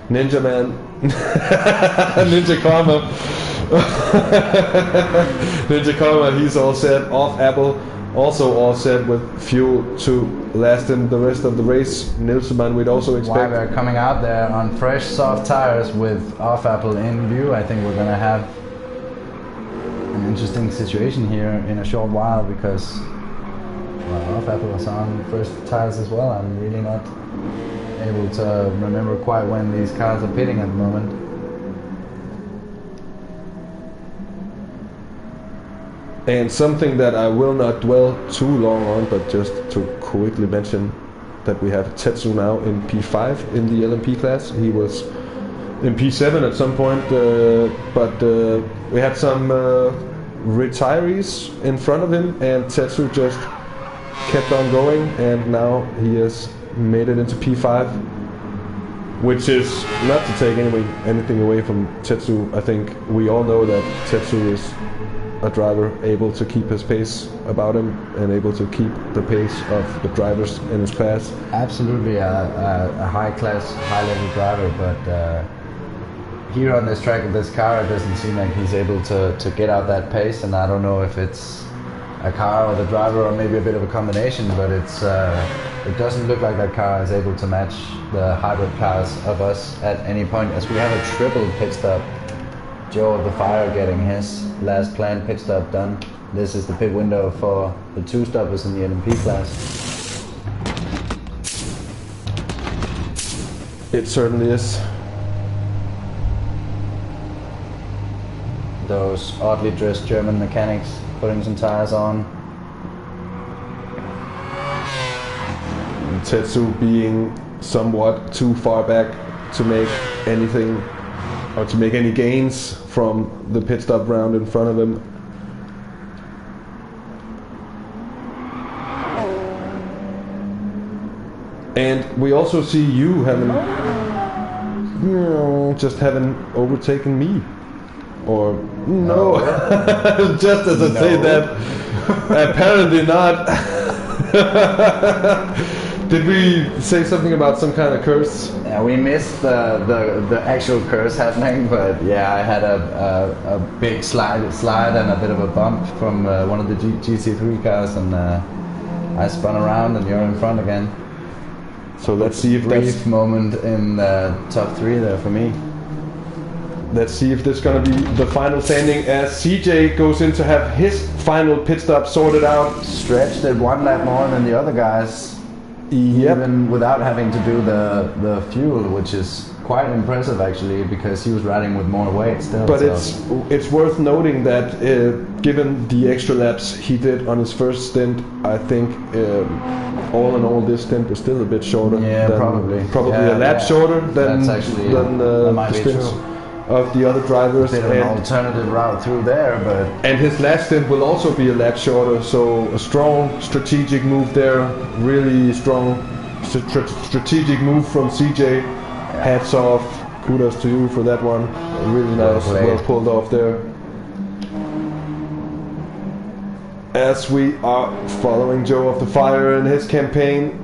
Ninja Man, Ninja Karma. Ninja Karma, he's all set. Off Apple, also all set with fuel to last him the rest of the race. Nilsman we'd also expect. Weber coming out there on fresh soft tires with off Apple in view. I think we're gonna have an interesting situation here in a short while because off Apple was on first tires as well. I'm really not able to remember quite when these cars are pitting at the moment. And something that I will not dwell too long on, but just to quickly mention that we have Tetsu now in P5 in the LMP class. He was in P7 at some point, but we had some retirees in front of him, and Tetsu just kept on going, and now he has made it into P5, which is not to take anything away from Tetsu. I think we all know that Tetsu is a driver able to keep his pace about him and able to keep the pace of the drivers in his class. Absolutely a high-class, high-level driver, but here on this track with this car, it doesn't seem like he's able to get out that pace, and I don't know if it's a car or the driver or maybe a bit of a combination, but it doesn't look like that car is able to match the hybrid cars of us at any point, as we have a triple pit stop. Joe of the Fire getting his last planned pit stop done. This is the pit window for the two-stoppers in the LMP class. It certainly is. Those oddly dressed German mechanics putting some tires on. And Tetsu being somewhat too far back to make anything or to make any gains from the pit stop round in front of him. And we also see you having, just having overtaken me. Or no, just as I say that, apparently not. Did we say something about some kind of curse? Yeah, we missed the actual curse happening, but yeah, I had a big slide and a bit of a bump from one of the GC3 cars, and I spun around, and you're in front again. So let's see if brief moment in the top 3 there for me. Let's see if this is going to be the final standing as CJ goes in to have his final pit stop sorted out. Stretched it 1 lap more than the other guys. Yep. Even without having to do the fuel, which is quite impressive actually, because he was riding with more weight still. But so. it's worth noting that given the extra laps he did on his first stint, I think all in all this stint is still a bit shorter. Yeah, than, probably a lap shorter than the stints of the other drivers. A bit of an alternative route through there, but and his last stint will also be a lap shorter, so a strong strategic move there, really strong strategic move from CJ. Hats off, kudos to you for that one. Really nice, well pulled off there. As we are following Joe of the Fire in his campaign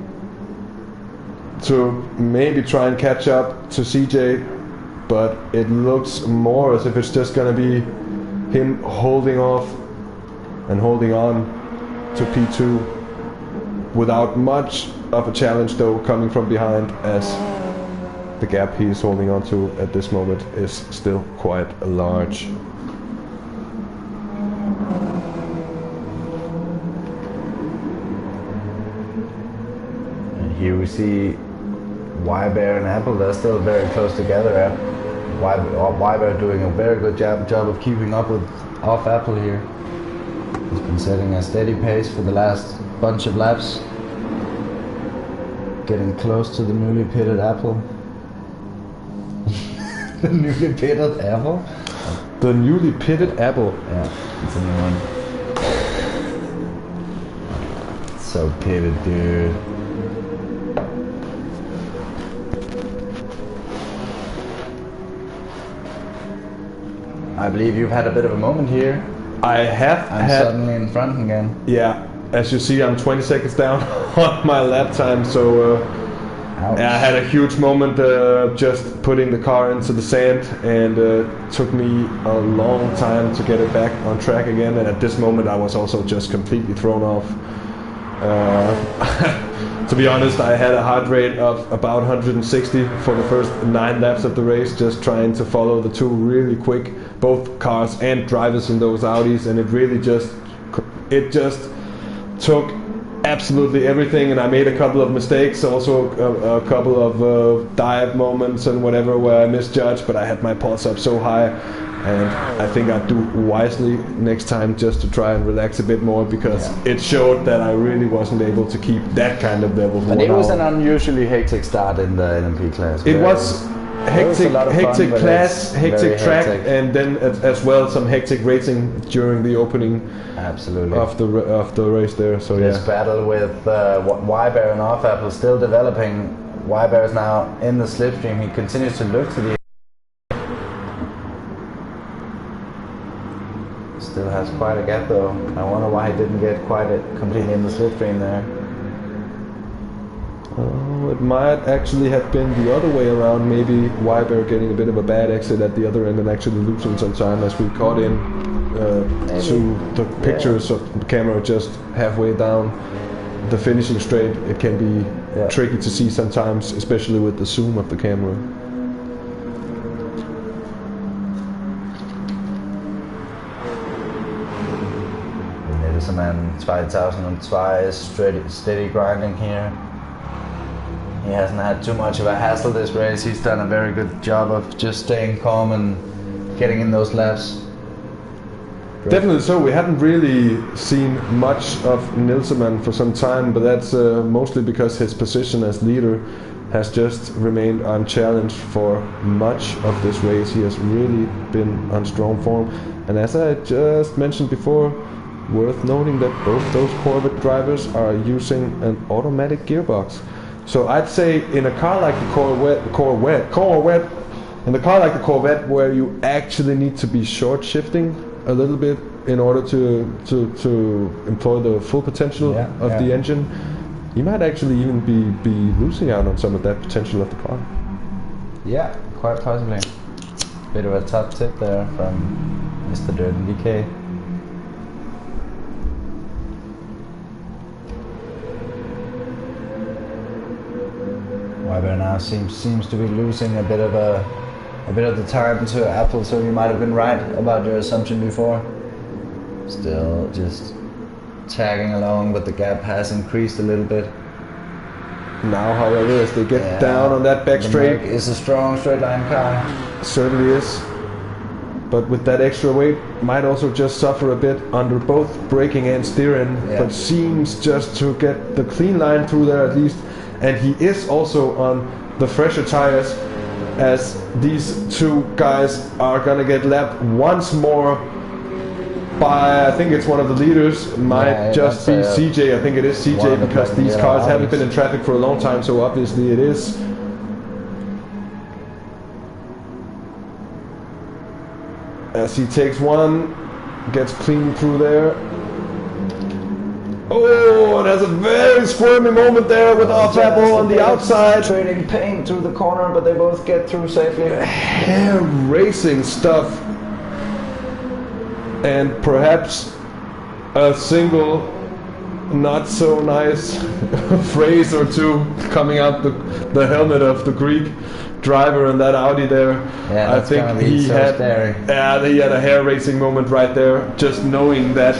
to maybe try and catch up to CJ, but it looks more as if it's just going to be him holding off and holding on to P2 without much of a challenge, though, coming from behind, as the gap he's holding on to at this moment is still quite large. here we see Wyber and Apple. They're still very close together. Wyber doing a very good job of keeping up with off Apple here. He's been setting a steady pace for the last bunch of laps. Getting close to the newly pitted Apple. The newly pitted Apple? The newly pitted Apple. Yeah, it's a new one. So pitted, dude. I believe you've had a bit of a moment here. I have I'm had suddenly in front again. Yeah, as you see, I'm 20 seconds down on my lap time, so I had a huge moment just putting the car into the sand, and took me a long time to get it back on track again, and at this moment I was also just completely thrown off. To be honest, I had a heart rate of about 160 for the first 9 laps of the race, just trying to follow the two really quick, both cars and drivers in those Audis, and it really just took absolutely everything, and I made a couple of mistakes, also a couple of dive moments and whatever where I misjudged, but I had my pulse up so high, and I think I'd do wisely next time just to try and relax a bit more, because it showed that I really wasn't able to keep that kind of level for 1 hour. But it was an unusually hectic start in the LMP class. It was hectic class, hectic track, and then as well some hectic racing during the opening of the race there. So this battle with Wyber and off Apple still developing. Wyber is now in the slipstream. He continues to look to the. Still has quite a gap though. I wonder why he didn't get completely in the slipstream there. It might actually have been the other way around. Maybe Wyber getting a bit of a bad exit at the other end and actually losing some time as we caught in to the pictures of the camera just halfway down the finishing straight. It can be tricky to see sometimes, especially with the zoom of the camera. Man, 2002 is steady grinding here. He hasn't had too much of a hassle this race. He's done a very good job of just staying calm and getting in those laps. Definitely so. We haven't really seen much of Nilsson for some time, but that's mostly because his position as leader has just remained unchallenged for much of this race. He has really been on strong form, and as I just mentioned before, worth noting that both those Corvette drivers are using an automatic gearbox. So I'd say in a car like the Corvette, where you actually need to be short shifting a little bit in order to employ the full potential of the engine, you might actually even be losing out on some of that potential of the car. Yeah, quite possibly. Bit of a top tip there from Mr. DirtenDK. Wyber now seems to be losing a bit of the time to Apple, so you might have been right about your assumption before. Still just tagging along, but the gap has increased a little bit. Now, however, as they get down on that back straight, it's a strong straight line car. Certainly is. But with that extra weight, might also just suffer a bit under both braking and steering, but seems just to get the clean line through there at least. And he is also on the fresher tires, as these two guys are gonna get lapped once more by, I think it's one of the leaders, might just be CJ. I think it is CJ, because these cars haven't been in traffic for a long time, so obviously it is. As he takes one, gets clean through there. Oh, and there's a very squirmy moment there with off Apple on the outside. Trading paint through the corner, but they both get through safely. Hair racing stuff. And perhaps a single not so nice phrase or two coming out the helmet of the Greek driver in that Audi there. Yeah, I think he had a hair racing moment right there, just knowing that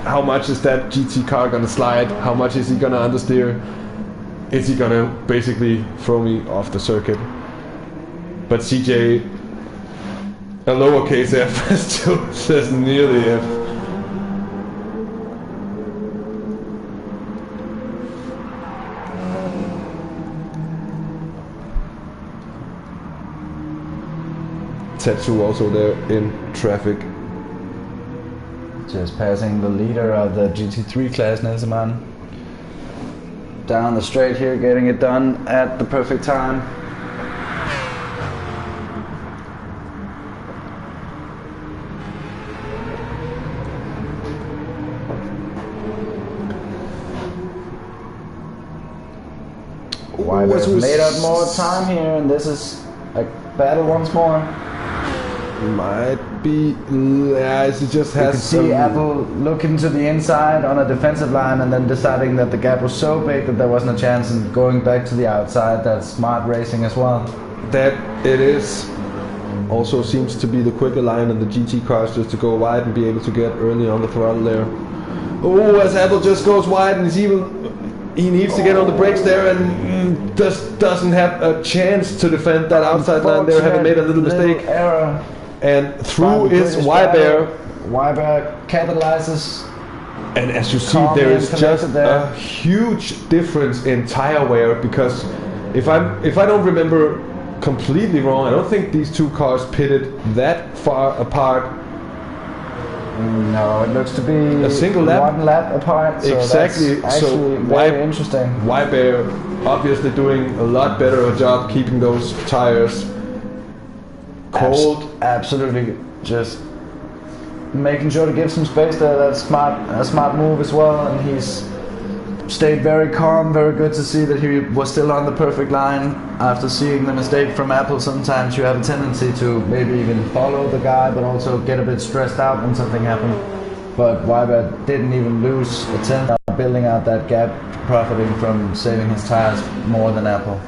how much is that GT car gonna slide, how much is he gonna understeer. is he gonna basically throw me off the circuit? But CJ, a lowercase f still says nearly f. Tetsu also there in traffic. Just passing the leader of the GT3 class, Nelson. Down the straight here, getting it done at the perfect time. Why has made up more time here, and this is a battle once more. Might be, yeah, it just has. You can see Apple looking to the inside on a defensive line and then deciding that the gap was so big that there wasn't a chance, and going back to the outside. That's smart racing as well. That it is. Also seems to be the quicker line in the GT cars, just to go wide and be able to get early on the throttle there. Oh, as Apple just goes wide, and he needs to get on the brakes there, and just doesn't have a chance to defend that outside line there, having made a little mistake. Error. And through is Wybear. Wybear capitalizes. And as you see, there is just a huge difference in tire wear, because if I don't remember completely wrong, I don't think these two cars pitted that far apart. No, it looks to be a single lap. One lap apart. So exactly. That's actually very interesting. Wybear obviously doing a lot better a job keeping those tires cold. Absolutely, just making sure to give some space there. That's a smart move as well, and he's stayed very calm. Very good to see that he was still on the perfect line after seeing the mistake from Apple. Sometimes you have a tendency to maybe even follow the guy, but also get a bit stressed out when something happened. But Wybear didn't even lose a tenth, building out that gap, profiting from saving his tires more than Apple.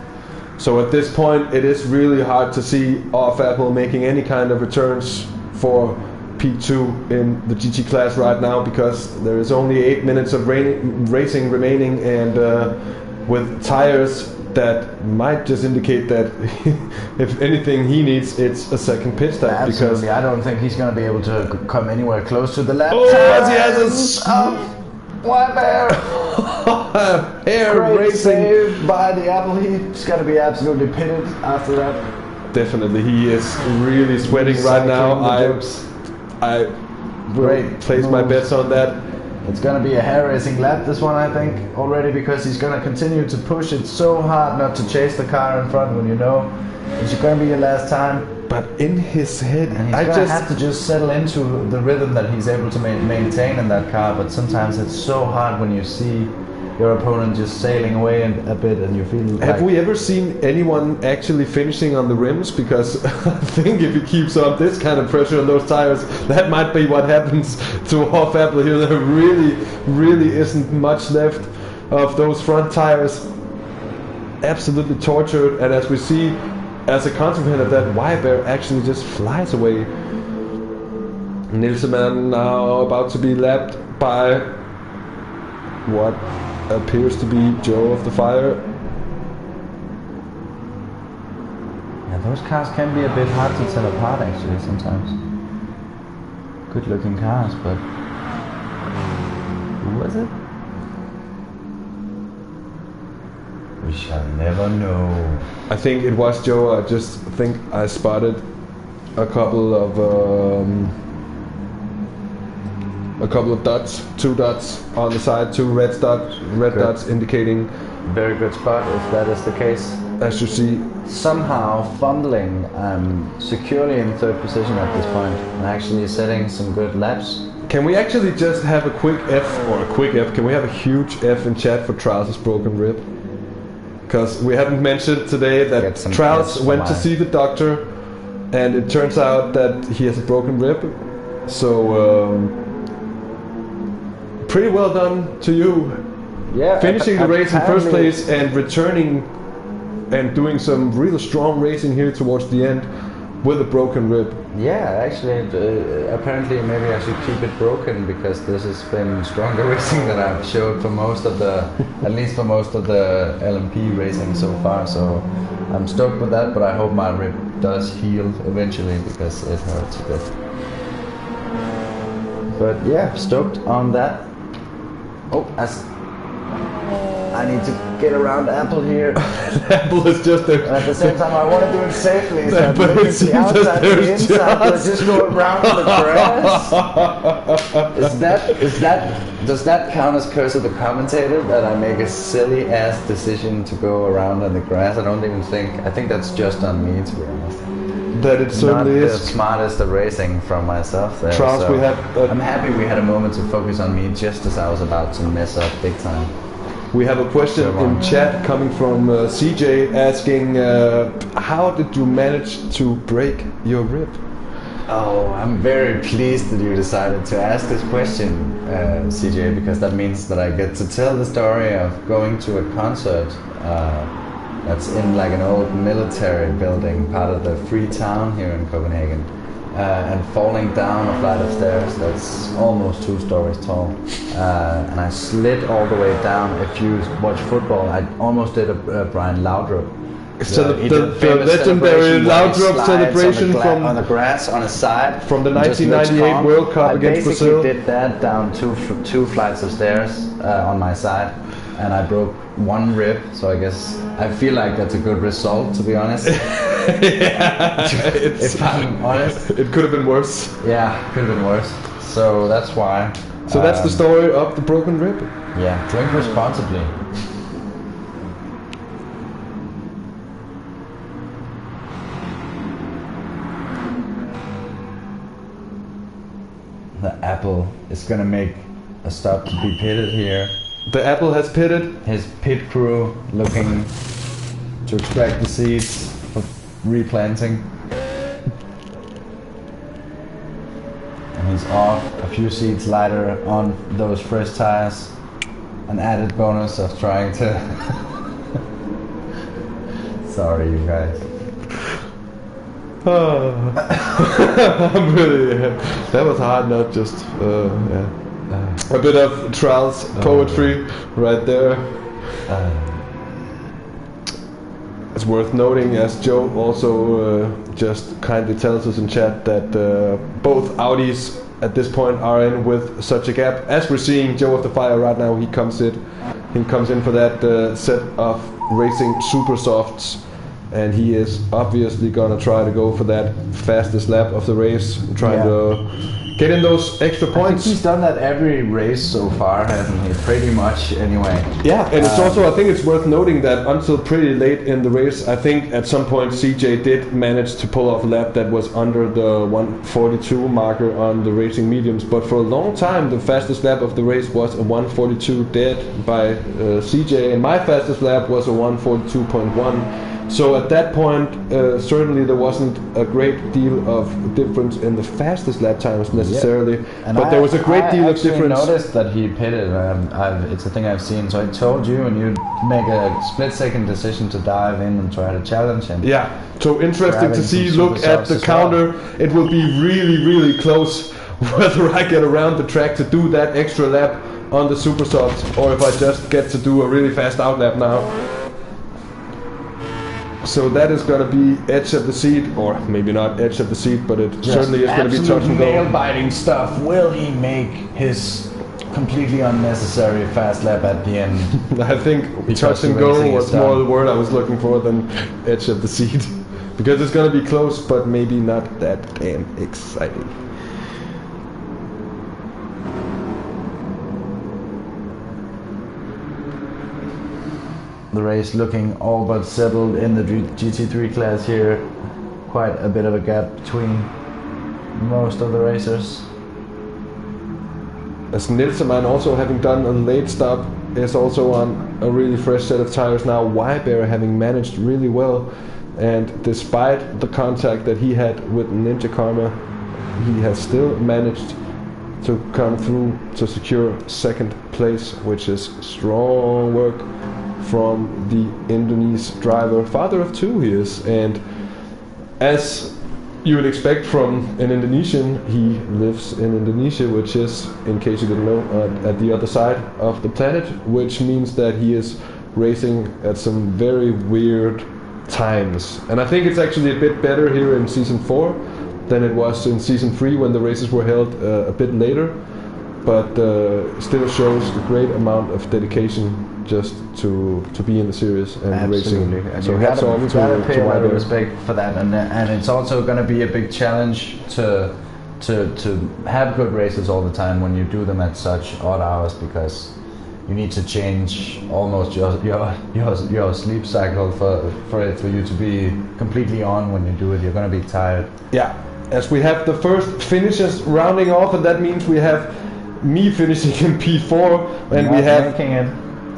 So at this point, it is really hard to see off Apple making any kind of returns for P2 in the GT class right now, because there is only 8 minutes of racing remaining, and with tires that might just indicate that if anything he needs, it's a second pit stop. Absolutely, because I don't think he's going to be able to come anywhere close to the lap. Oh, as he has a Wybear! Air Great racing save by the Apple. He's going to be absolutely pitted after that. Definitely, he is really sweating right now. I will place my bets on that. It's going to be a hair racing lap, this one, I think, already, because he's going to continue to push it so hard not to chase the car in front when you know it's going to be your last time. But in his head, and he's going to have to just settle into the rhythm that he's able to maintain in that car. But sometimes it's so hard when you see your opponent just sailing away a bit, and you feel like... Have we ever seen anyone actually finishing on the rims? Because I think if he keeps on this kind of pressure on those tires, that might be what happens to off Apple here. There really isn't much left of those front tires. Absolutely tortured, and as we see, as a consequence of that, Wybear actually just flies away. Nilseman now about to be lapped by what appears to be Joe of the Fire. Yeah, those cars can be a bit hard to tell apart actually sometimes. Good looking cars, but who was it? We shall never know. I think it was Joe. I just think I spotted a couple of dots, 2 dots on the side, 2 red dots indicating. Very good spot if that is the case. As you see, somehow fumbling securely in 3rd position at this point, and actually setting some good laps. Can we actually just have a quick F, or a quick F? Can we have a huge F in chat for Trials' broken rib? Because we haven't mentioned today that Trials went to see the doctor, and it turns out that he has a broken rib. So pretty well done to you. Yeah, finishing the race in 1st place and returning and doing some real strong racing here towards the end. with a broken rib. Yeah, actually, apparently maybe I should keep it broken because this has been stronger racing than I've showed for most of the, at least for most of the LMP racing so far. So I'm stoked with that, but I hope my rib does heal eventually because it hurts a bit. But yeah, stoked on that. Oh, I need to get around Apple here. Apple is just a... And at the same time, I want to do it safely, so I'm looking at the outside and the inside, but just go around the grass. Does that count as curse of the commentator, that I make a silly-ass decision to go around on the grass? I think that's just on me, to be honest. That it certainly Not is. the smartest of racing from myself there. Charles, so we had... I'm happy we had a moment to focus on me just as I was about to mess up big time. We have a question in chat coming from CJ asking, how did you manage to break your rib? Oh, I'm very pleased that you decided to ask this question, CJ, because that means that I get to tell the story of going to a concert that's in like an old military building, part of the free town here in Copenhagen, and falling down a flight of stairs that's almost 2 stories tall. And I slid all the way down. If you watch football, I almost did a Brian Laudrup. The legendary Laudrup celebration on the grass on his side from the 1998 World Cup against Brazil. I basically did that down two flights of stairs on my side, and I broke 1 rib. So I guess I feel like that's a good result, to be honest. Yeah, if I'm honest, it could have been worse. Yeah, could have been worse. So that's why. So that's the story of the broken rib. Yeah, drink responsibly. The Apple is gonna make a stop to be pitted here. The Apple has pitted. His pit crew looking to extract the seeds for replanting. And he's off a few seeds lighter on those fresh tires. An added bonus of trying to... Sorry, you guys. I'm really... that was hard, not just... a bit of Charles poetry right there. It's worth noting, as Joe also just kindly tells us in chat, that both Audis at this point are in with such a gap. As we're seeing Joe of the Fire right now, he comes in for that set of racing super softs, and he is obviously gonna try to go for that fastest lap of the race, trying to get in those extra points. I think he's done that every race so far, hasn't he? Pretty much, anyway. Yeah, and it's also, I think it's worth noting that until pretty late in the race, I think at some point CJ did manage to pull off a lap that was under the 142 marker on the racing mediums, but for a long time the fastest lap of the race was a 142 dead by CJ, and my fastest lap was a 142.1. So at that point, certainly there wasn't a great deal of difference in the fastest lap times necessarily, but there was a great deal of difference. I noticed that he pitted. It's a thing I've seen. So I told you, and you make a split-second decision to dive in and try to challenge him. Yeah. So interesting to see. Look at the counter. It will be really, really close whether I get around the track to do that extra lap on the super softs, or if I just get to do a really fast out lap now. So that is going to be edge of the seat, or maybe not edge of the seat, but it certainly is going to be touch and go. Nail-biting stuff. Will he make his completely unnecessary fast lap at the end? I think touch and go was more the word I was looking for than edge of the seat. Because it's going to be close, but maybe not that damn exciting. The race looking all but settled in the GT3 class here. Quite a bit of a gap between most of the racers. As Nilseman, also having done a late stop, is also on a really fresh set of tires now. Wybear having managed really well, and despite the contact that he had with Ninja Karma, he has still managed to come through to secure second place, which is strong work from the Indonesian driver. Father of 2 he is, and as you would expect from an Indonesian. He lives in Indonesia, which is, in case you didn't know, at the other side of the planet, which means that he is racing at some very weird times. And I think it's actually a bit better here in season 4 than it was in season 3 when the races were held a bit later, but still shows a great amount of dedication just to be in the series and Absolutely. racing. And So you hats off gotta pay a lot of Ryder. respect for that, and it's also going to be a big challenge to have good races all the time when you do them at such odd hours, because you need to change almost your sleep cycle for you to be completely on when you do it. You're going to be tired. Yeah, as we have the first finishes rounding off, and that means we have me finishing in P4, and we have making it.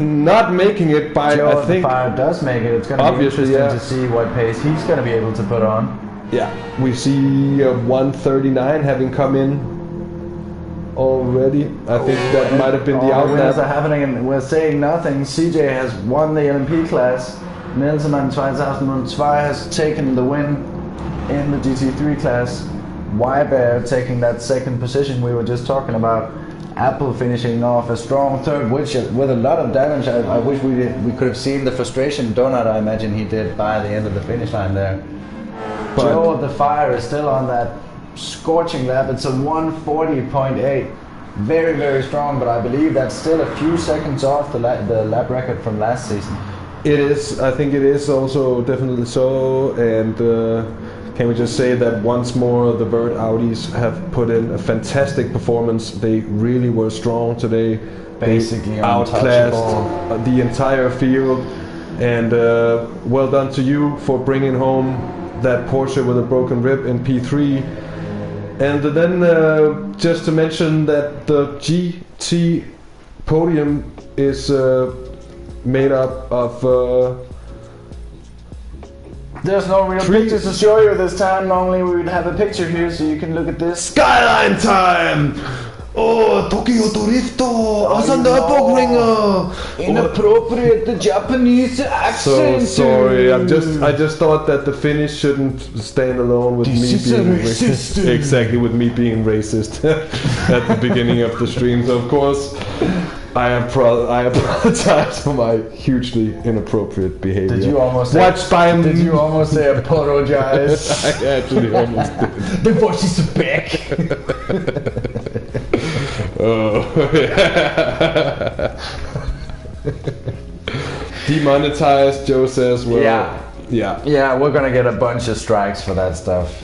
not making it by, Joe, I think, if Fire does make it, it's going to be obviously, interesting yeah. to see what pace he's going to be able to put on. yeah, we see 139 having come in already. I think that might have been the All the winners are outlap. happening, and we're saying nothing. CJ has won the LMP class. Nelsonmann 2002 has taken the win in the GT3 class. Wybear taking that second position we were just talking about. Apple finishing off a strong third, which with a lot of damage. I wish we could have seen the frustration Donut, I imagine he did by the end of the finish line there. But Joe of the Fire is still on that scorching lap. It's a 140.8. Very, very strong, but I believe that's still a few seconds off the lap record from last season. it is, I think it is also definitely so, and can we just say that once more the Vert Audis have put in a fantastic performance. They really were strong today. Basically they outclassed the entire field, and well done to you for bringing home that Porsche with a broken rib in P3. And then just to mention that the GT podium is made up of There's no real Three- pictures to show you this time. Normally we would have a picture here so you can look at this. Skyline time! Oh, Tokyo Drifto! Also Nürburgring! Inappropriate, the Japanese So accent. sorry, I just thought that the finish shouldn't stand alone with This me is a being racist. exactly, with me being racist at the beginning of the stream. So of course, I apologize for my hugely inappropriate behavior. Did you almost say? Watched by Did you almost say apologize? I actually almost did. The voice is back. Oh. Demonetized, Joe says. Well, yeah. Yeah, we're gonna get a bunch of strikes for that stuff.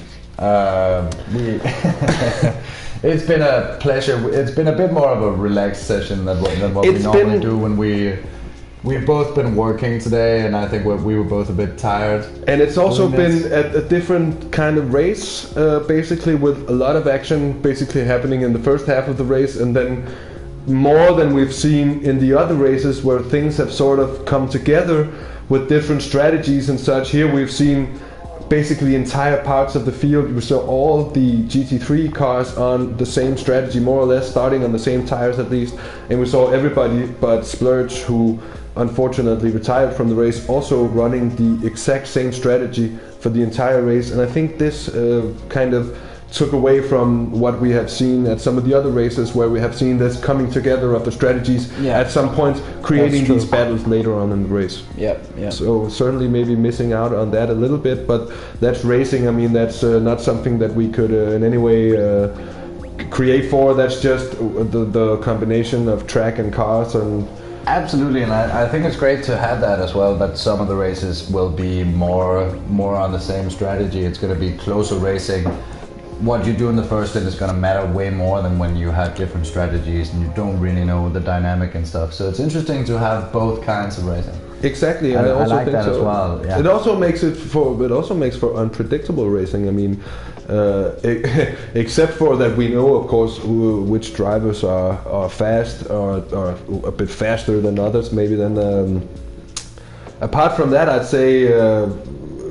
It's been a pleasure. It's been a bit more of a relaxed session than what we normally do when we've both been working today, and I think we were both a bit tired. And it's also Doing been a different kind of race, basically, with a lot of action basically happening in the first half of the race, and then more than we've seen in the other races where things have sort of come together with different strategies and such. Here we've seen basically entire parts of the field. We saw all the GT3 cars on the same strategy, more or less, starting on the same tires at least, and we saw everybody but Splurge, who unfortunately retired from the race, also running the exact same strategy for the entire race. And I think this kind of took away from what we have seen at some of the other races, where we have seen this coming together of the strategies at some point, creating these battles later on in the race. Yep. So certainly maybe missing out on that a little bit, but that's racing. I mean, that's not something that we could in any way create for. That's just the combination of track and cars. And Absolutely, and I think it's great to have that as well, that some of the races will be more on the same strategy. It's going to be closer racing. What you do in the first stint is going to matter way more than when you have different strategies and you don't really know the dynamic and stuff. So it's interesting to have both kinds of racing. Exactly, I also like think that so. as well. Yeah. It also makes for unpredictable racing. I mean, except for that, we know, of course, which drivers are fast or a bit faster than others. Maybe then. Apart from that, I'd say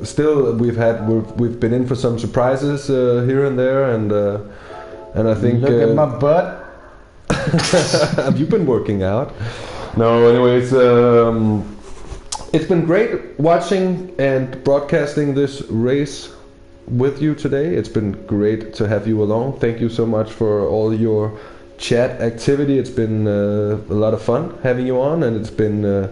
still we've been in for some surprises here and there, and I think. Look at my butt. Have you been working out? No, anyways. It's been great watching and broadcasting this race with you today. It's been great to have you along. Thank you so much for all your chat activity. It's been a lot of fun having you on, and it's been a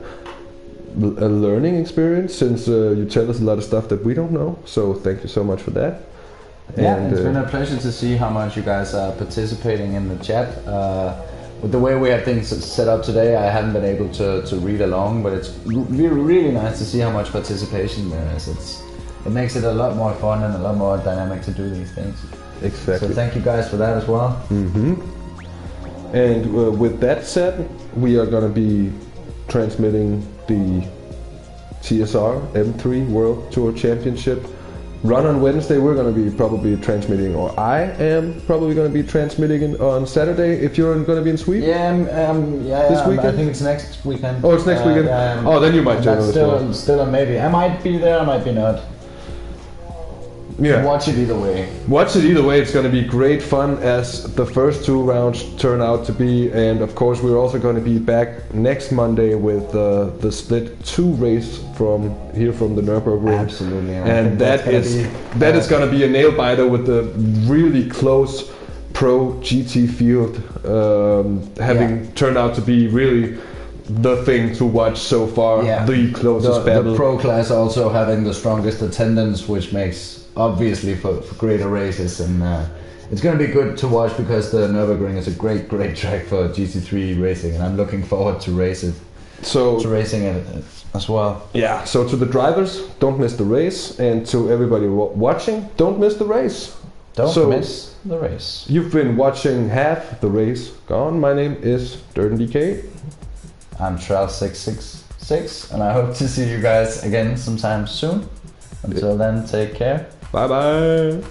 learning experience since you tell us a lot of stuff that we don't know. So thank you so much for that. Yeah, and, it's been a pleasure to see how much you guys are participating in the chat. With the way we have things set up today, I haven't been able to read along, but it's really nice to see how much participation there is. It makes it a lot more fun and a lot more dynamic to do these things. Exactly. So thank you guys for that as well. And with that said, we are going to be transmitting the TSR M3 World Tour Championship run on Wednesday. We're going to be probably transmitting, or I am probably going to be transmitting it on Saturday. If you're going to be in Sweden, this weekend. I think it's next weekend. Oh, it's next weekend. Oh, then you might join us. Still a maybe. I might be there. I might be not. Yeah. Watch it either way. Watch it either way. It's going to be great fun as the first 2 rounds turn out to be. And of course, we're also going to be back next Monday with the split 2 race from the Nürburgring. Absolutely. And that is going to be a nail biter with the really close pro GT field having turned out to be really the thing to watch so far. Yeah. The closest battle. The pro class also having the strongest attendance, which makes obviously for greater races, and it's going to be good to watch because the Nürburgring is a great track for GT3 racing, and I'm looking forward to racing it as well. Yeah, so to the drivers, don't miss the race, and to everybody watching, don't miss the race. Don't miss the race. You've been watching half the race gone. My name is DirtenDK. I'm Charles666, and I hope to see you guys again sometime soon. Until then, take care. Bye bye.